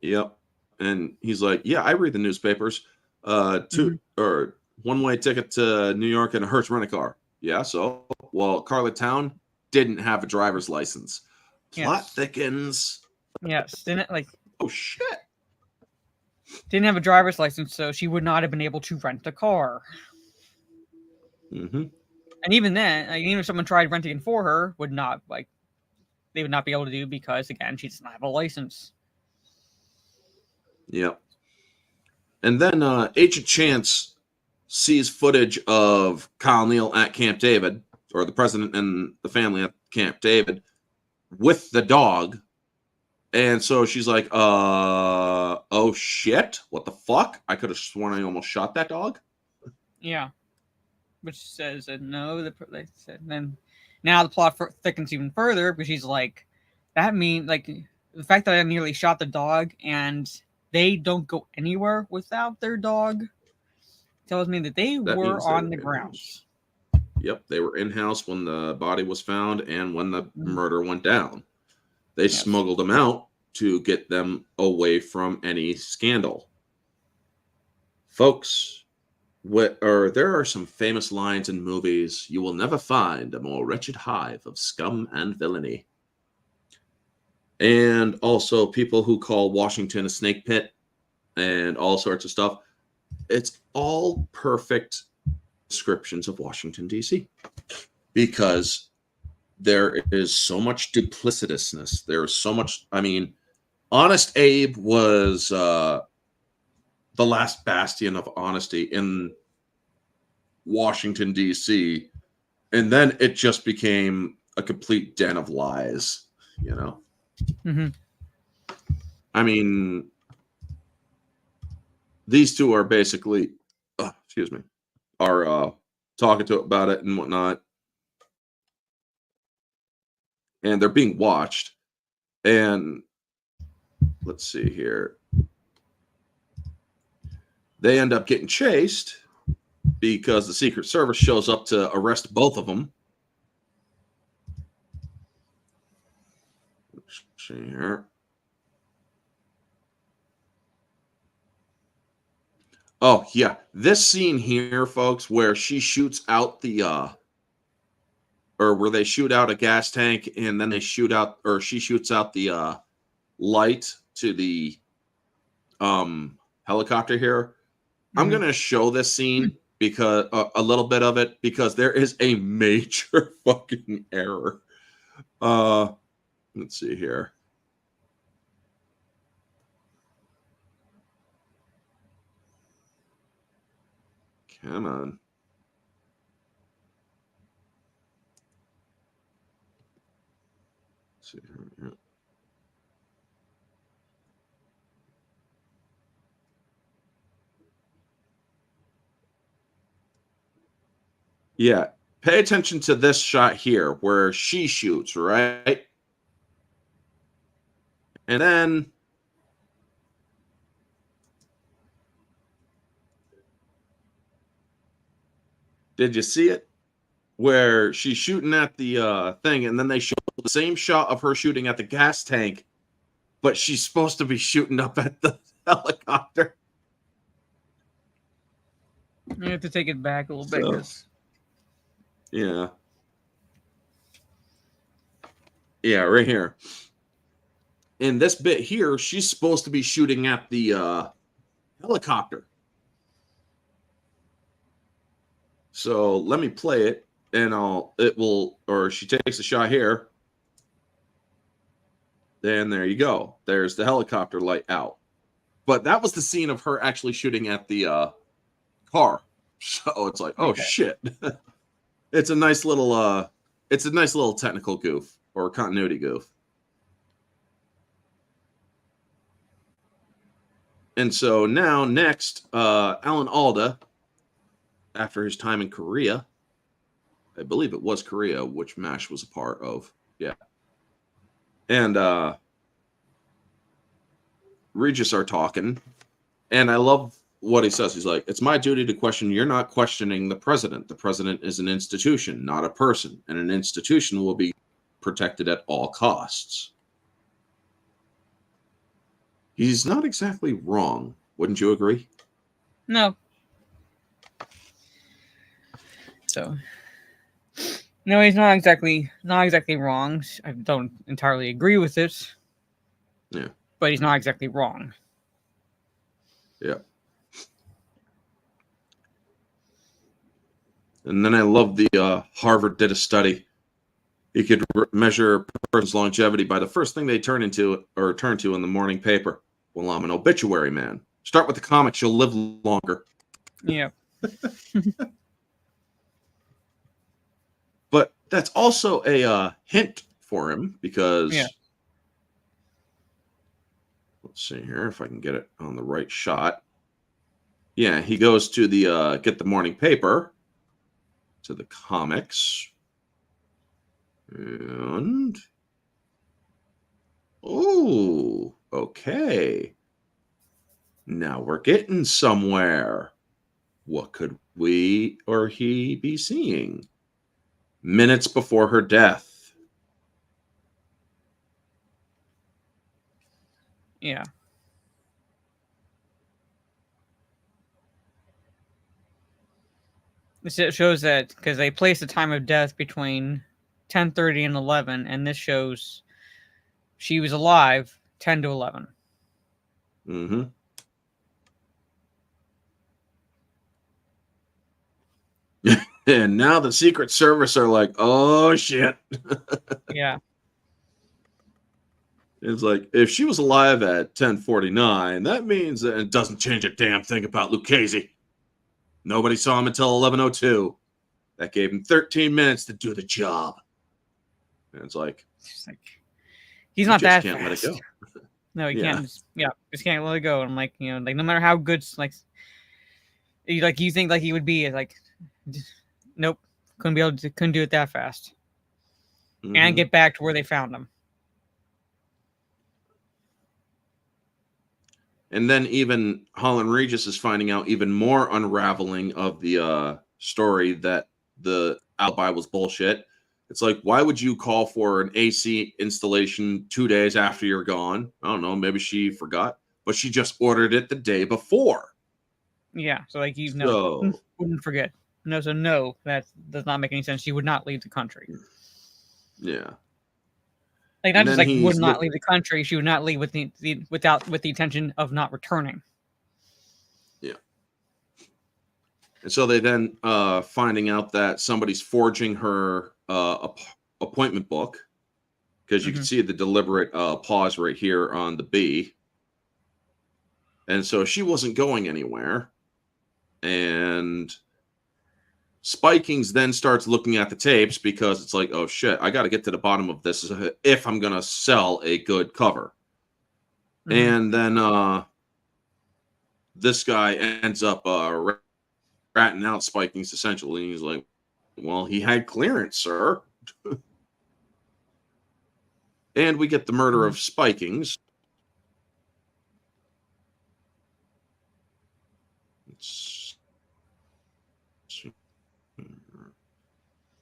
Speaker 1: Yep. And he's like, yeah, I read the newspapers. Or one-way ticket to New York and a Hertz rent-a-car. Yeah, so, well, Carla Town didn't have a driver's license. Plot thickens.
Speaker 2: Yes. Didn't, like...
Speaker 1: Oh, shit.
Speaker 2: Didn't have a driver's license, so she would not have been able to rent a car. And even then, even if someone tried renting it for her, they would not be able to do, because, again, she does not have a license.
Speaker 1: Yep. And then Agent Chance sees footage of Kyle Neal at Camp David, or the president and the family at Camp David, with the dog. And so she's like, okay. oh shit, what the fuck? I could have sworn I almost shot that dog.
Speaker 2: Yeah. Which says that no, they said, and then now the plot thickens even further because she's like, that means like the fact that I nearly shot the dog and they don't go anywhere without their dog tells me that they were on the grounds.
Speaker 1: Yep, they were in-house when the body was found and when the murder went down. They smuggled them out to get them away from any scandal. Folks, there are some famous lines in movies. You will never find a more wretched hive of scum and villainy. And also people who call Washington a snake pit and all sorts of stuff. It's all perfect descriptions of Washington, D.C. because there is so much duplicitousness. There is so much, I mean, Honest Abe was the last bastion of honesty in Washington, D.C. And then it just became a complete den of lies, you know?
Speaker 2: Mm-hmm.
Speaker 1: I mean, these two are basically, are talking to about it and whatnot. And they're being watched. And let's see here. They end up getting chased because the Secret Service shows up to arrest both of them. Let's see here. Oh, yeah. This scene here, folks, where she shoots out the or where they shoot out a gas tank and then they shoot out, or she shoots out the light to the helicopter here. Mm-hmm. I'm going to show this scene because a little bit of it, because there is a major fucking error. Let's see here. Come on. Let's see here. Yeah, pay attention to this shot here where she shoots, right? And then did you see it? Where she's shooting at the thing, and then they show the same shot of her shooting at the gas tank, but she's supposed to be shooting up at the helicopter.
Speaker 2: You have to take it back a little bit. Cause...
Speaker 1: Yeah. Yeah, right here. In this bit here, she's supposed to be shooting at the helicopter. So let me play it, and she takes a shot here. Then there you go. There's the helicopter light out. But that was the scene of her actually shooting at the car. So it's like, oh shit. It's a nice little technical goof or continuity goof. And so now next, Alan Alda, after his time in Korea, I believe it was Korea, which MASH was a part of. Yeah. And Regis are talking, and I love what he says. He's like, it's my duty to question. You're not questioning the president. The president is an institution, not a person, and an institution will be protected at all costs. He's not exactly wrong. Wouldn't you agree?
Speaker 2: No. So, no, he's not exactly wrong. I don't entirely agree with it.
Speaker 1: Yeah.
Speaker 2: But he's not exactly wrong.
Speaker 1: Yeah. And then I love the Harvard did a study. He could measure a person's longevity by the first thing they turn to in the morning paper. Well, I'm an obituary man. Start with the comics, you'll live longer.
Speaker 2: Yeah.
Speaker 1: But that's also a hint for him because Let's see here if I can get it on the right shot. Yeah, he goes to the get the morning paper, to the comics. And oh, okay. Now we're getting somewhere. What could we or he be seeing? Minutes before her death.
Speaker 2: Yeah. It shows that because they place the time of death between 10:30 and 11, and this shows she was alive 10 to 11.
Speaker 1: Mm-hmm. And now the Secret Service are like, oh shit.
Speaker 2: Yeah.
Speaker 1: It's like, if she was alive at 10:49, that means that it doesn't change a damn thing about Lucchese. Nobody saw him until 11:02. That gave him 13 minutes to do the job. And it's like,
Speaker 2: he's not that
Speaker 1: can't
Speaker 2: fast.
Speaker 1: let it go.
Speaker 2: No, he can't. Just can't let it go. And I'm like, no matter how good, you think he would be, nope, couldn't do it that fast, and get back to where they found him.
Speaker 1: And then even Holland Regis is finding out even more unraveling of the story that the alibi was bullshit. It's like, why would you call for an AC installation 2 days after you're gone? I don't know. Maybe she forgot, but she just ordered it the day before.
Speaker 2: Yeah. So wouldn't forget. No. So no, that does not make any sense. She would not leave the country.
Speaker 1: Yeah.
Speaker 2: Not just would not leave the country. She would not leave with the intention of not returning.
Speaker 1: Yeah. And so they then finding out that somebody's forging her appointment book, because you can see the deliberate pause right here on the B. And so she wasn't going anywhere. And Spikings then starts looking at the tapes because it's like, oh shit, I got to get to the bottom of this if I'm going to sell a good cover. And then this guy ends up ratting out Spikings essentially. He's like, well, he had clearance, sir. And we get the murder of Spikings.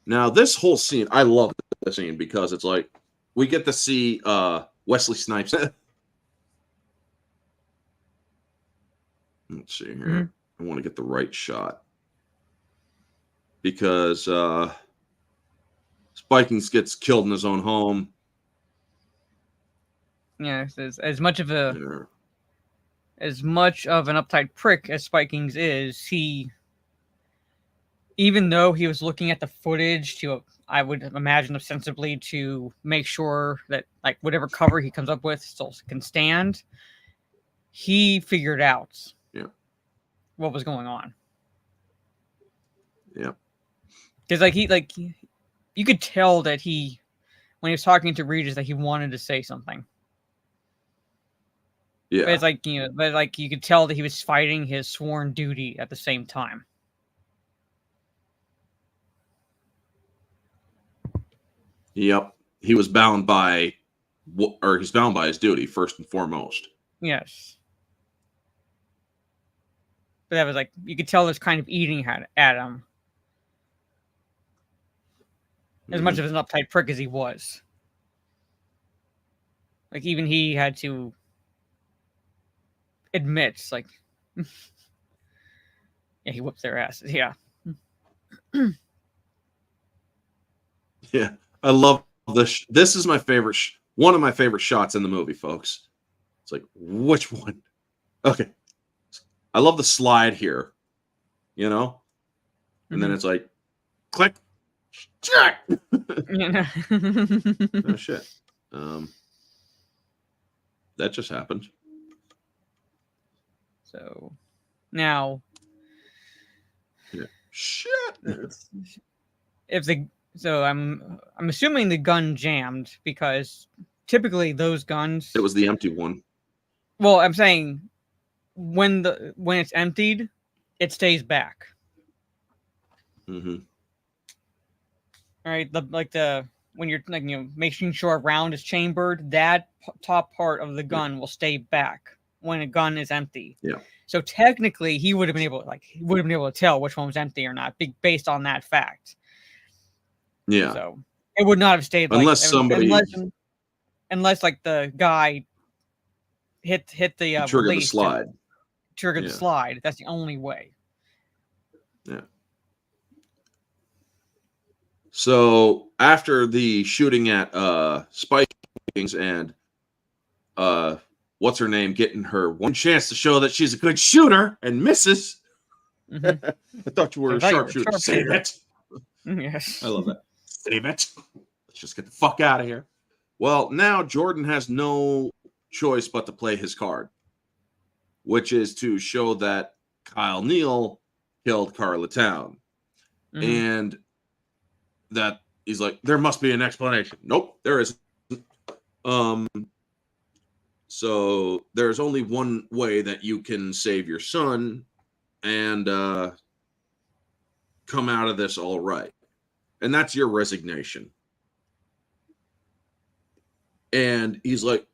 Speaker 1: Now, this whole scene, I love this scene because it's like we get to see Wesley Snipes. Let's see here. I want to get the right shot because Spikings gets killed in his own home.
Speaker 2: Yeah, as much of an uptight prick as Spikings is, even though he was looking at the footage I would imagine ostensibly to make sure that whatever cover he comes up with still can stand, he figured out what was going on.
Speaker 1: Yeah.
Speaker 2: Because you could tell that when he was talking to Regis, that he wanted to say something.
Speaker 1: Yeah.
Speaker 2: But you could tell that he was fighting his sworn duty at the same time.
Speaker 1: Yep. He was bound by his duty first and foremost.
Speaker 2: Yes. But that was you could tell this kind of eating at him. As much of an uptight prick as he was. Even he had to admit, yeah, he whooped their asses. Yeah.
Speaker 1: Yeah. I love this. This is my favorite, one of my favorite shots in the movie, folks. It's like, which one? Okay. I love the slide here, and then it's like, click, check. Oh, shit. That just happened.
Speaker 2: So, now.
Speaker 1: Yeah. Shit.
Speaker 2: So I'm assuming the gun jammed because typically those guns.
Speaker 1: It was the empty one.
Speaker 2: Well, I'm saying when it's emptied, it stays back.
Speaker 1: Mm-hmm.
Speaker 2: All right, when you're like making sure a round is chambered, that top part of the gun will stay back when a gun is empty.
Speaker 1: Yeah.
Speaker 2: So technically, he would have been able to tell which one was empty or not, based on that fact.
Speaker 1: Yeah.
Speaker 2: So it would not have stayed
Speaker 1: unless
Speaker 2: unless like the guy hit the
Speaker 1: trigger the
Speaker 2: release
Speaker 1: slide.
Speaker 2: Trigger the slide. That's the only way.
Speaker 1: Yeah. So after the shooting at Spikings and what's her name getting her one chance to show that she's a good shooter and misses.
Speaker 2: Mm-hmm.
Speaker 1: I thought you were a sharpshooter. Save it.
Speaker 2: Yes.
Speaker 1: I love that. Save it. Let's just get the fuck out of here. Well, now Jordan has no choice but to play his card, which is to show that Kyle Neal killed Carla Town.
Speaker 2: Mm-hmm.
Speaker 1: And that he's like, there must be an explanation. Nope, there isn't. So there's only one way that you can save your son and come out of this all right. And that's your resignation. And he's like,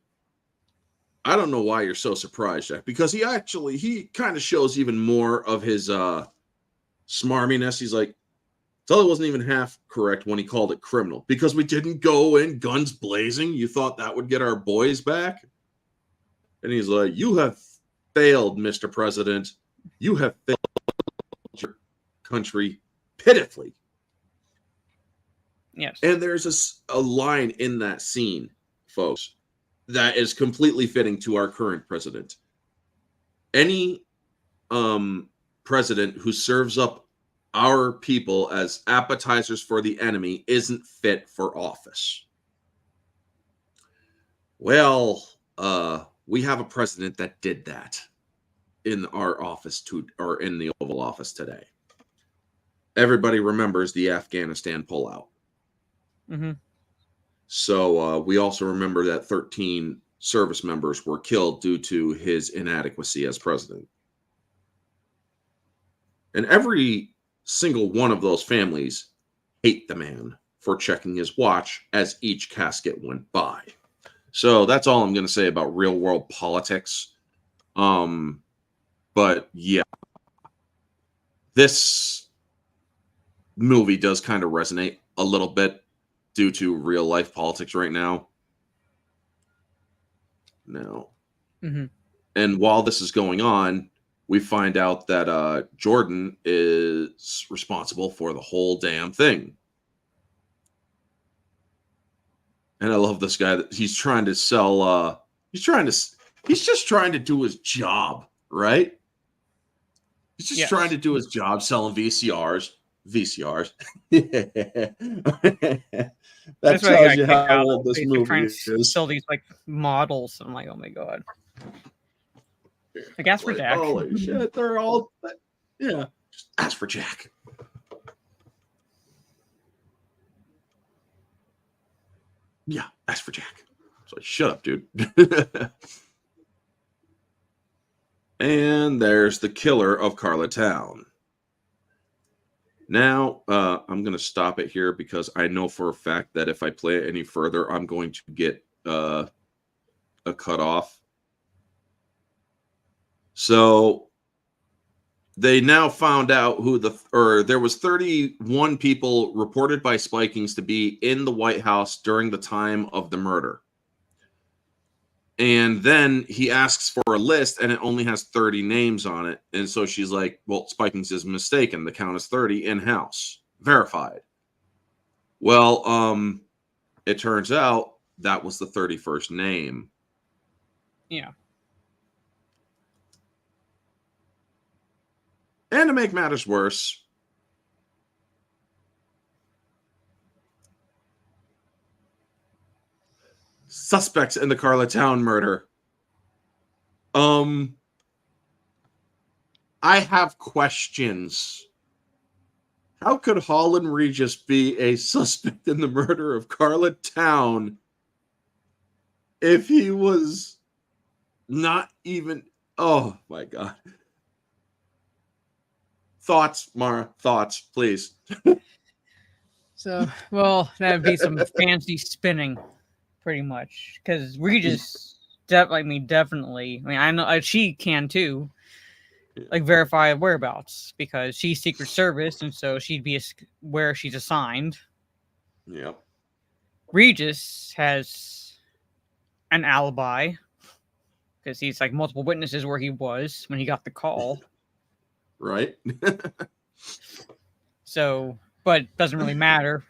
Speaker 1: I don't know why you're so surprised, Jack, because he kind of shows even more of his smarminess. He's like, Tully wasn't even half correct when he called it criminal because we didn't go in guns blazing. You thought that would get our boys back? And he's like, you have failed, Mr. President. You have failed your country pitifully.
Speaker 2: Yes.
Speaker 1: And there's a line in that scene, folks, that is completely fitting to our current president. Any president who serves up our people as appetizers for the enemy isn't fit for office. Well, we have a president that did that in our office or in the Oval Office today. Everybody remembers the Afghanistan pullout.
Speaker 2: Mm-hmm.
Speaker 1: So we also remember that 13 service members were killed due to his inadequacy as president. And every single one of those families hate the man for checking his watch as each casket went by. So that's all I'm going to say about real world politics. But yeah, this movie does kind of resonate a little bit due to real life politics right now.
Speaker 2: Mm-hmm.
Speaker 1: And while this is going on, we find out that Jordan is responsible for the whole damn thing. And I love this guy that he's trying to sell. He's just trying to do his job, right? He's just trying to do his job selling VCRs. That tells you how old this movie is.
Speaker 2: Sell these like models. I'm like, oh my god. Like, ask for Jack.
Speaker 1: Holy shit, they're all, yeah. Just ask for Jack. Yeah, ask for Jack. So shut up, dude. And there's the killer of Carla Town. Now, I'm going to stop it here because I know for a fact that if I play it any further, I'm going to get a cut off. So they now found out there was 31 people reported by Spikings to be in the White House during the time of the murder. And then he asks for a list and it only has 30 names on it. And so she's like, well, Spikings is mistaken. The count is 30 in-house. Verified. Well, it turns out that was the 31st name.
Speaker 2: Yeah.
Speaker 1: And to make matters worse, suspects in the Carla Town murder. I have questions. How could Holland Regis be a suspect in the murder of Carla Town if he was Not even. Oh my God. Thoughts, Mara? Thoughts, please.
Speaker 2: So, well, that would be some fancy spinning, pretty much, because Regis, definitely. I mean, I know she can too, like verify whereabouts because she's Secret Service, and so she'd be where she's assigned.
Speaker 1: Yep.
Speaker 2: Regis has an alibi because he's like multiple witnesses where he was when he got the call.
Speaker 1: Right.
Speaker 2: So, but it doesn't really matter.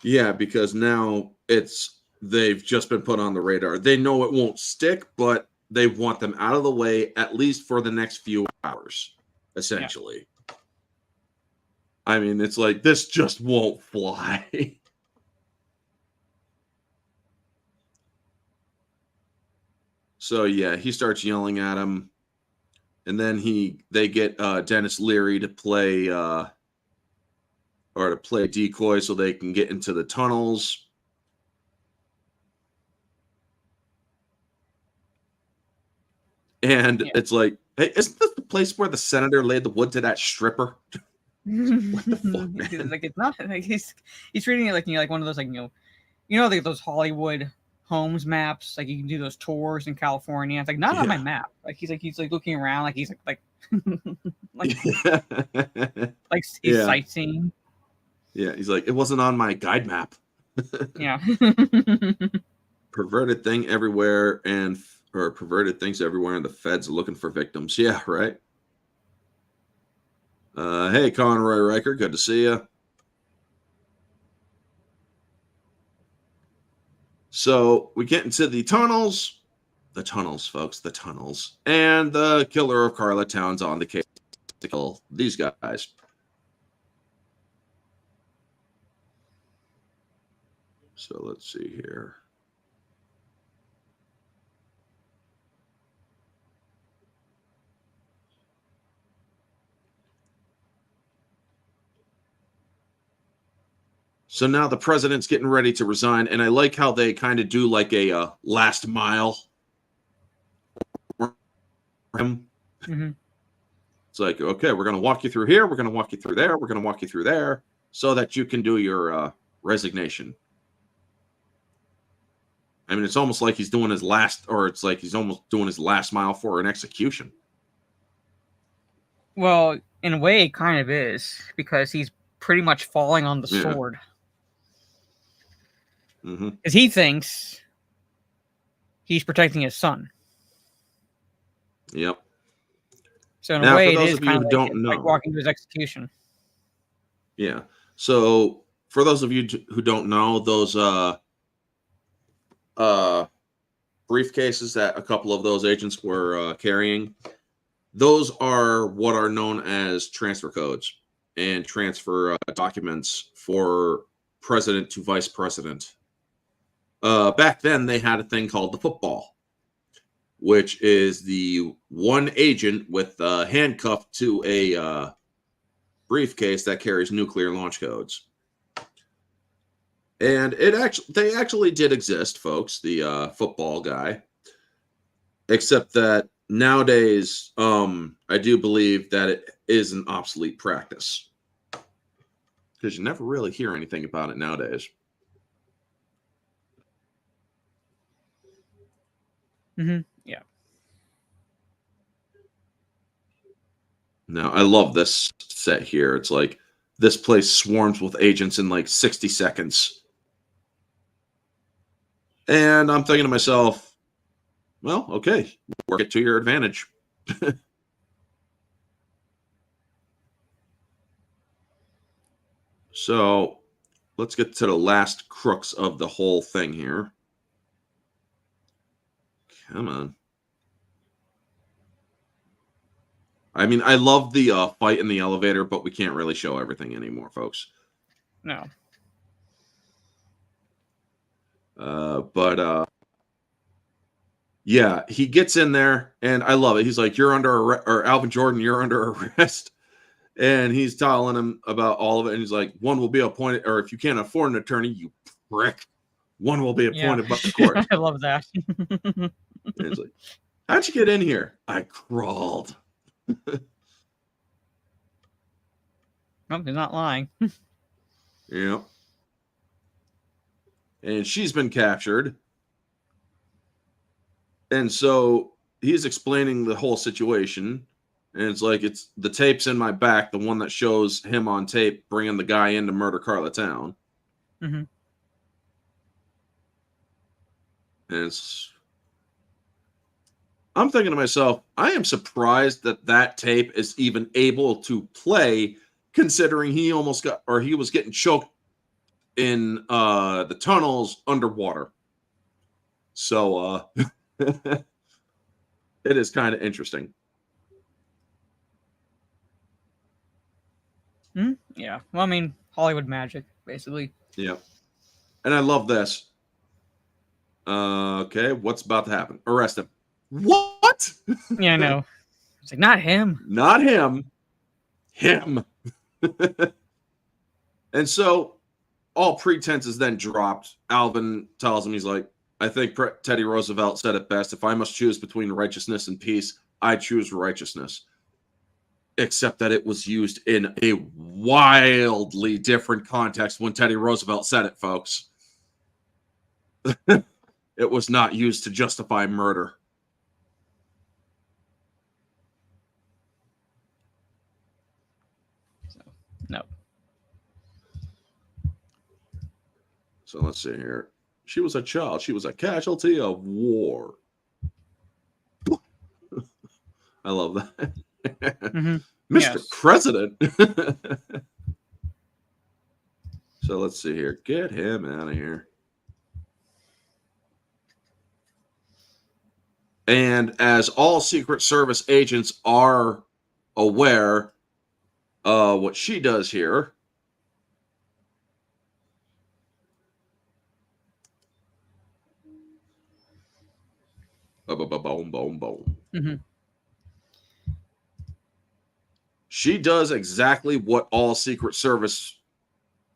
Speaker 1: Yeah, because now they've just been put on the radar. They know it won't stick, but they want them out of the way at least for the next few hours, essentially. Yeah. I mean, it's like this just won't fly. So yeah, he starts yelling at him, and then they get Dennis Leary to play decoy so they can get into the tunnels. And it's like, hey, isn't this the place where the senator laid the wood to that stripper? What the fuck, man?
Speaker 2: Like it's not like he's reading it like like one of those like those Hollywood homes maps, like you can do those tours in California. It's like not on my map. Like he's looking around like he's like he's sightseeing.
Speaker 1: Yeah, he's like, it wasn't on my guide map.
Speaker 2: Yeah.
Speaker 1: Perverted things everywhere, and the feds are looking for victims. Yeah, right. Hey, Conroy Riker, good to see you. So we get into the tunnels. The tunnels, folks, the tunnels. And the killer of Carla Town's on the case to kill these guys. So let's see here. So now the president's getting ready to resign, and I like how they kind of do like a last mile.
Speaker 2: Mm-hmm.
Speaker 1: It's like, okay, we're going to walk you through here. We're going to walk you through there. We're going to walk you through there so that you can do your resignation. I mean, it's almost like he's doing his last, or it's like he's almost doing his last mile for an execution.
Speaker 2: Well, in a way, it kind of is, because he's pretty much falling on the sword. Because he thinks he's protecting his son.
Speaker 1: Yep.
Speaker 2: So in a way, it is kind of like walking to his execution.
Speaker 1: Yeah. So for those of you who don't know, those briefcases that a couple of those agents were carrying, those are what are known as transfer codes and transfer documents for president to vice president. Back then, they had a thing called the football, which is the one agent with handcuffed to a briefcase that carries nuclear launch codes. And they actually did exist, folks, the football guy. Except that nowadays, I do believe that it is an obsolete practice. Because you never really hear anything about it nowadays.
Speaker 2: Mm-hmm. Yeah.
Speaker 1: Now, I love this set here. It's like this place swarms with agents in like 60 seconds. And I'm thinking to myself, well, okay, work it to your advantage. So let's get to the last crux of the whole thing here. Come on. I mean, I love the fight in the elevator, but we can't really show everything anymore, folks.
Speaker 2: No.
Speaker 1: Yeah, he gets in there, and I love it. He's like, "You're under arrest," or Alvin Jordan, "You're under arrest," and he's telling him about all of it. And he's like, "One will be appointed, or if you can't afford an attorney, you prick, one will be appointed by the court."
Speaker 2: I love that.
Speaker 1: It's like, how'd you get in here? I crawled.
Speaker 2: Nope, he's not lying.
Speaker 1: Yeah. And she's been captured. And so he's explaining the whole situation. And it's like, it's the tape's in my back, the one that shows him on tape bringing the guy in to murder Carla Town.
Speaker 2: Mm-hmm.
Speaker 1: And I'm thinking to myself, I am surprised that tape is even able to play, considering he was getting choked in the tunnels underwater. So it is kind of interesting.
Speaker 2: Yeah. Well, I mean, Hollywood magic, basically.
Speaker 1: Yeah. And I love this. Okay, what's about to happen? Arrest him. What?
Speaker 2: Yeah, I know. It's like, not him.
Speaker 1: Not him. Him. And so all pretense is then dropped. Alvin tells him, he's like, I think Teddy Roosevelt said it best. If I must choose between righteousness and peace, I choose righteousness. Except that it was used in a wildly different context when Teddy Roosevelt said it, folks. It was not used to justify murder.
Speaker 2: No.
Speaker 1: So let's see here. She was a child. She was a casualty of war. I love that.
Speaker 2: Mm-hmm.
Speaker 1: Mr.
Speaker 2: Yes.
Speaker 1: President. So let's see here. Get him out of here. And as all Secret Service agents are aware, what she does here boom, boom, boom.
Speaker 2: Mm-hmm.
Speaker 1: She does exactly what all Secret Service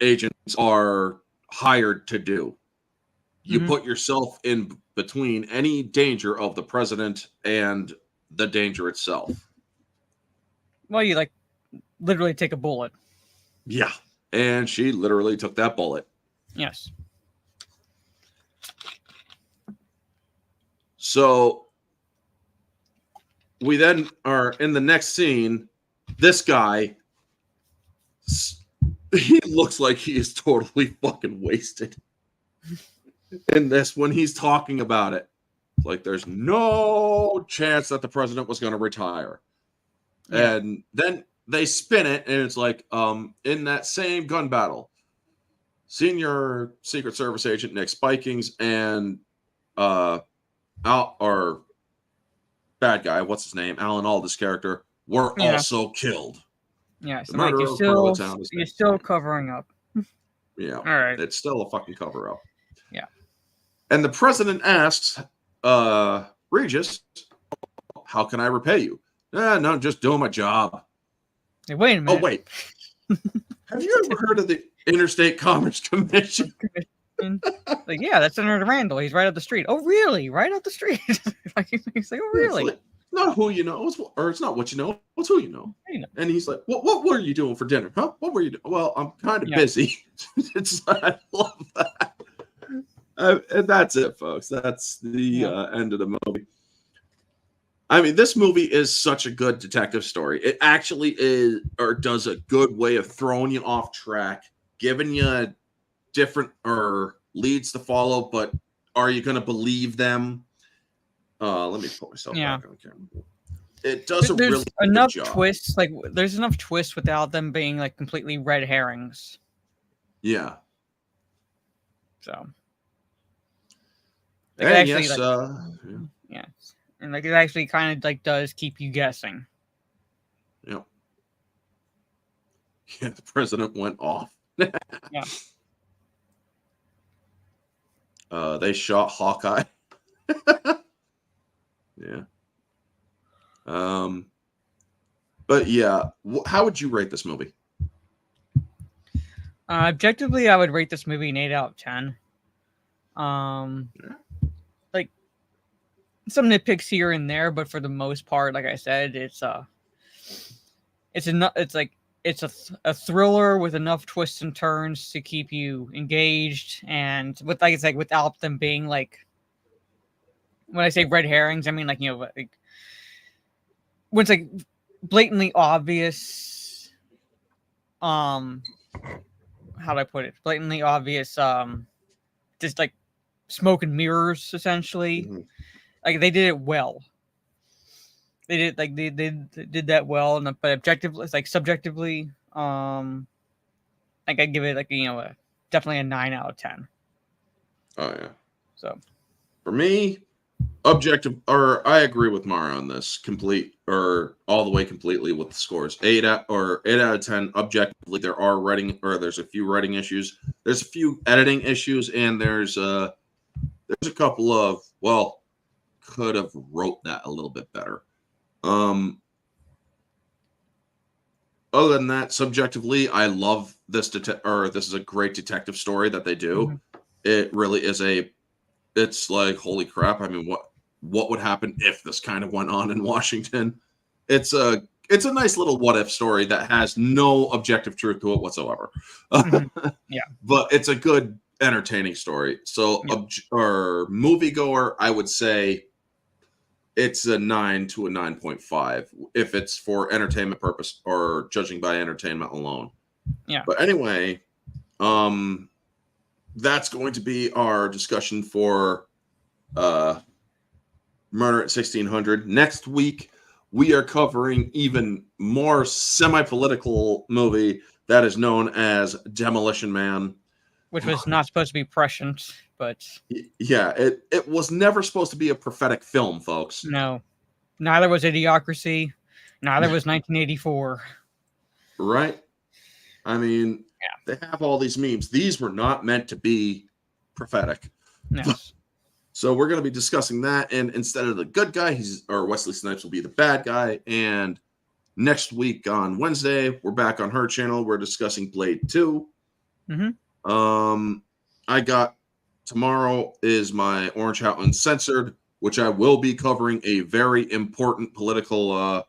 Speaker 1: agents are hired to do. You put yourself in between any danger of the president and the danger itself.
Speaker 2: Well, you like literally take a bullet.
Speaker 1: Yeah. And she literally took that bullet.
Speaker 2: Yes.
Speaker 1: So we then are in the next scene. This guy, he looks like he is totally fucking wasted. In this, when he's talking about it, like there's no chance that the president was going to retire. Yeah. And then they spin it, and it's like, in that same gun battle, senior Secret Service agent Nick Spikings and or bad guy, what's his name, Alan Alda's character, were also killed.
Speaker 2: Yeah, so like you're still covering up.
Speaker 1: Yeah,
Speaker 2: all right,
Speaker 1: it's still a fucking cover up.
Speaker 2: Yeah,
Speaker 1: and the president asks Regis, "How can I repay you?" No, I'm just doing my job.
Speaker 2: Hey, wait a minute.
Speaker 1: Oh wait, have you ever heard of the Interstate Commerce Commission?
Speaker 2: Like, yeah, that's Senator Randall. He's right up the street. Oh, really? Right up the street? He's like, oh, really?
Speaker 1: It's like, not who you know, or it's not what you know, it's who you know. And he's like, what were you doing for dinner? Huh? What were you doing? Well, I'm kind of busy. It's I love that. And that's it, folks. That's the end of the movie. I mean, this movie is such a good detective story. It actually is, or does a good way of throwing you off track, giving you different or leads to follow, but are you going to believe them? Let me put myself back on camera. It does
Speaker 2: there's
Speaker 1: really
Speaker 2: enough
Speaker 1: good job.
Speaker 2: Twists. Like there's enough twists without them being like completely red herrings.
Speaker 1: Yeah.
Speaker 2: So.
Speaker 1: Like, and actually, yes,
Speaker 2: yeah, and like it actually kind of like does keep you guessing.
Speaker 1: Yep. Yeah, the president went off.
Speaker 2: Yeah.
Speaker 1: They shot Hawkeye. Yeah. But yeah, how would you rate this movie?
Speaker 2: Objectively, I would rate this movie an 8 out of 10. Like some nitpicks here and there, but for the most part, like I said, it's a thriller with enough twists and turns to keep you engaged, and with like it's like without them being like, when I say red herrings, I mean like, you know, like when it's like blatantly obvious, how do I put it? Blatantly obvious, just like smoke and mirrors, essentially.
Speaker 1: Mm-hmm.
Speaker 2: Like they did it well. They did that well, and but objectively, it's like subjectively, like I give it like, you know, definitely a 9 out of 10.
Speaker 1: Oh yeah.
Speaker 2: So
Speaker 1: For me, I agree with Mara on this, complete or all the way completely with the scores. 8 out of 10 objectively. There's a few writing issues, there's a few editing issues, and there's a couple of, well, could have wrote that a little bit better. Other than that, subjectively, I love this. This is a great detective story that they do.
Speaker 2: Mm-hmm.
Speaker 1: It really is it's like, holy crap. I mean, what would happen if this kind of went on in Washington? It's a nice little what if story that has no objective truth to it whatsoever.
Speaker 2: Mm-hmm. Yeah.
Speaker 1: But it's a good, entertaining story. So,
Speaker 2: Yeah.
Speaker 1: Moviegoer, I would say it's a 9 to a 9.5 if it's for entertainment purpose or judging by entertainment alone.
Speaker 2: Yeah.
Speaker 1: But anyway, that's going to be our discussion for Murder at 1600. Next week, we are covering even more semi-political movie that is known as Demolition Man.
Speaker 2: Which was not supposed to be prescient, but
Speaker 1: yeah, it was never supposed to be a prophetic film, folks.
Speaker 2: no, neither was Idiocracy, neither was 1984.
Speaker 1: Right? I mean,
Speaker 2: yeah,
Speaker 1: they have all these memes. These were not meant to be prophetic.
Speaker 2: Yes.
Speaker 1: So we're going to be discussing that, and instead of the good guy, Wesley Snipes will be the bad guy. And next week on Wednesday, we're back on her channel. We're discussing Blade 2.
Speaker 2: Mm-hmm.
Speaker 1: Tomorrow is my Orange Hat Uncensored, which I will be covering a very important political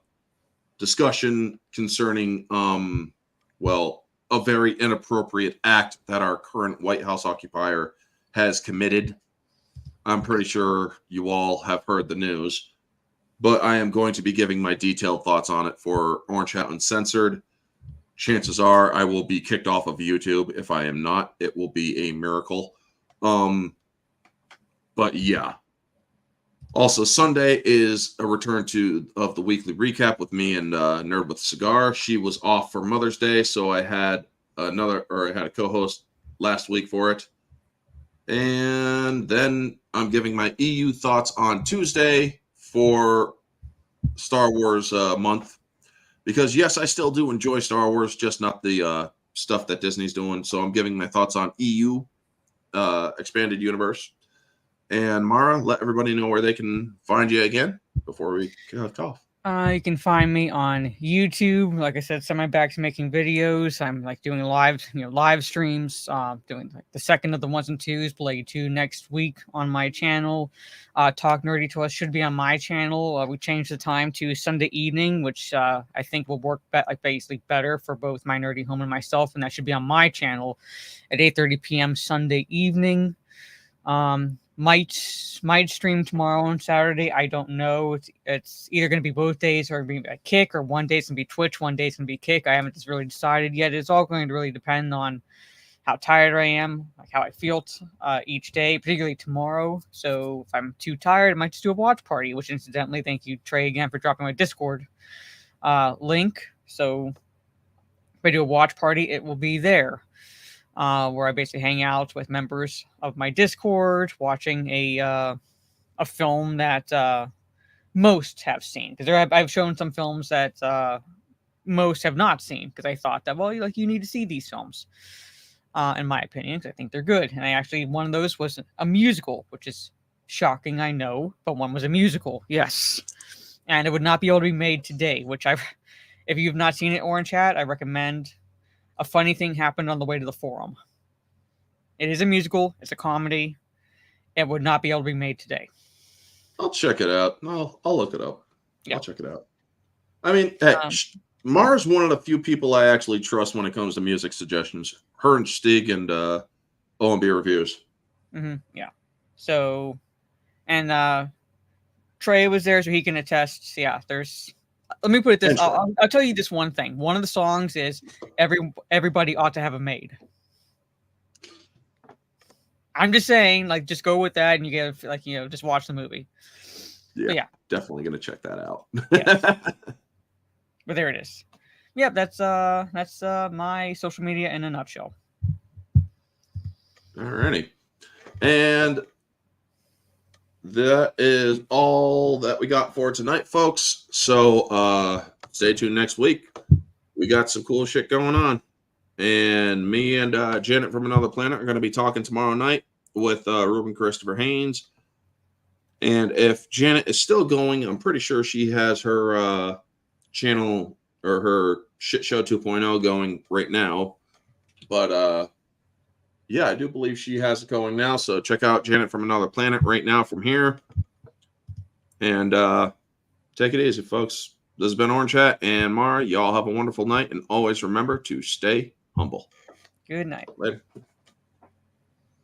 Speaker 1: discussion concerning a very inappropriate act that our current White House occupier has committed. I'm pretty sure you all have heard the news, but I am going to be giving my detailed thoughts on it for Orange Hat Uncensored. Chances are I will be kicked off of YouTube. If I am not, it will be a miracle. But yeah. Also, Sunday is a return of the weekly recap with me and Nerd with a Cigar. She was off for Mother's Day, so I had a co-host last week for it. And then I'm giving my EU thoughts on Tuesday for Star Wars month. Because, yes, I still do enjoy Star Wars, just not the stuff that Disney's doing. So I'm giving my thoughts on EU, Expanded Universe. And Mara, let everybody know where they can find you again before we cut off.
Speaker 2: You can find me on YouTube. Like I said, semi-back to making videos. I'm like doing live streams. Doing like the second of the 1s and 2s, Blade 2 next week on my channel. Talk Nerdy to Us should be on my channel. We changed the time to Sunday evening, which I think will work basically better for both my nerdy home and myself, and that should be on my channel at 8:30 p.m. Sunday evening. Might stream tomorrow on Saturday. I don't know. It's either going to be both days or be a Kick, or one day's going to be Twitch, one day's going to be Kick. I haven't just really decided yet. It's all going to really depend on how tired I am, like how I feel each day, particularly tomorrow. So if I'm too tired, I might just do a watch party, which incidentally, thank you, Trey, again, for dropping my Discord link. So if I do a watch party, it will be there. Where I basically hang out with members of my Discord, watching a film that most have seen. Because I've shown some films that most have not seen, because I thought that, well, you need to see these films, in my opinion, because I think they're good. And one of those was a musical, which is shocking, I know, but one was a musical, yes. And it would not be able to be made today, if you've not seen it, Orange Hat, I recommend. A funny thing happened on the way to the forum. It is a musical. It's a comedy. It would not be able to be made today.
Speaker 1: I'll check it out. I'll look it up.
Speaker 2: Yeah.
Speaker 1: I'll check it out. I mean, hey,
Speaker 2: Um,
Speaker 1: Mara's one of the few people I actually trust when it comes to music suggestions. Her and Stig and O&B reviews.
Speaker 2: Yeah. So, and Trey was there, so he can attest. Yeah, there's. Let me put it this. I'll tell you this one thing. One of the songs is everybody ought to have a maid. I'm just saying, like, just go with that, and you get like, just watch the movie.
Speaker 1: Yeah, definitely gonna check that out.
Speaker 2: Yeah. But there it is. Yeah, that's my social media in a nutshell.
Speaker 1: Alrighty, and that is all that we got for tonight, folks. So stay tuned next week. We got some cool shit going on. And me and Janet from Another Planet are going to be talking tomorrow night with Ruben Christopher Haynes. And if Janet is still going, I'm pretty sure she has her channel or her Shit Show 2.0 going right now. But yeah, I do believe she has it going now. So check out Janet from Another Planet right now from here. And take it easy, folks. This has been Orange Hat and Mara. Y'all have a wonderful night. And always remember to stay humble.
Speaker 2: Good night.
Speaker 1: Later.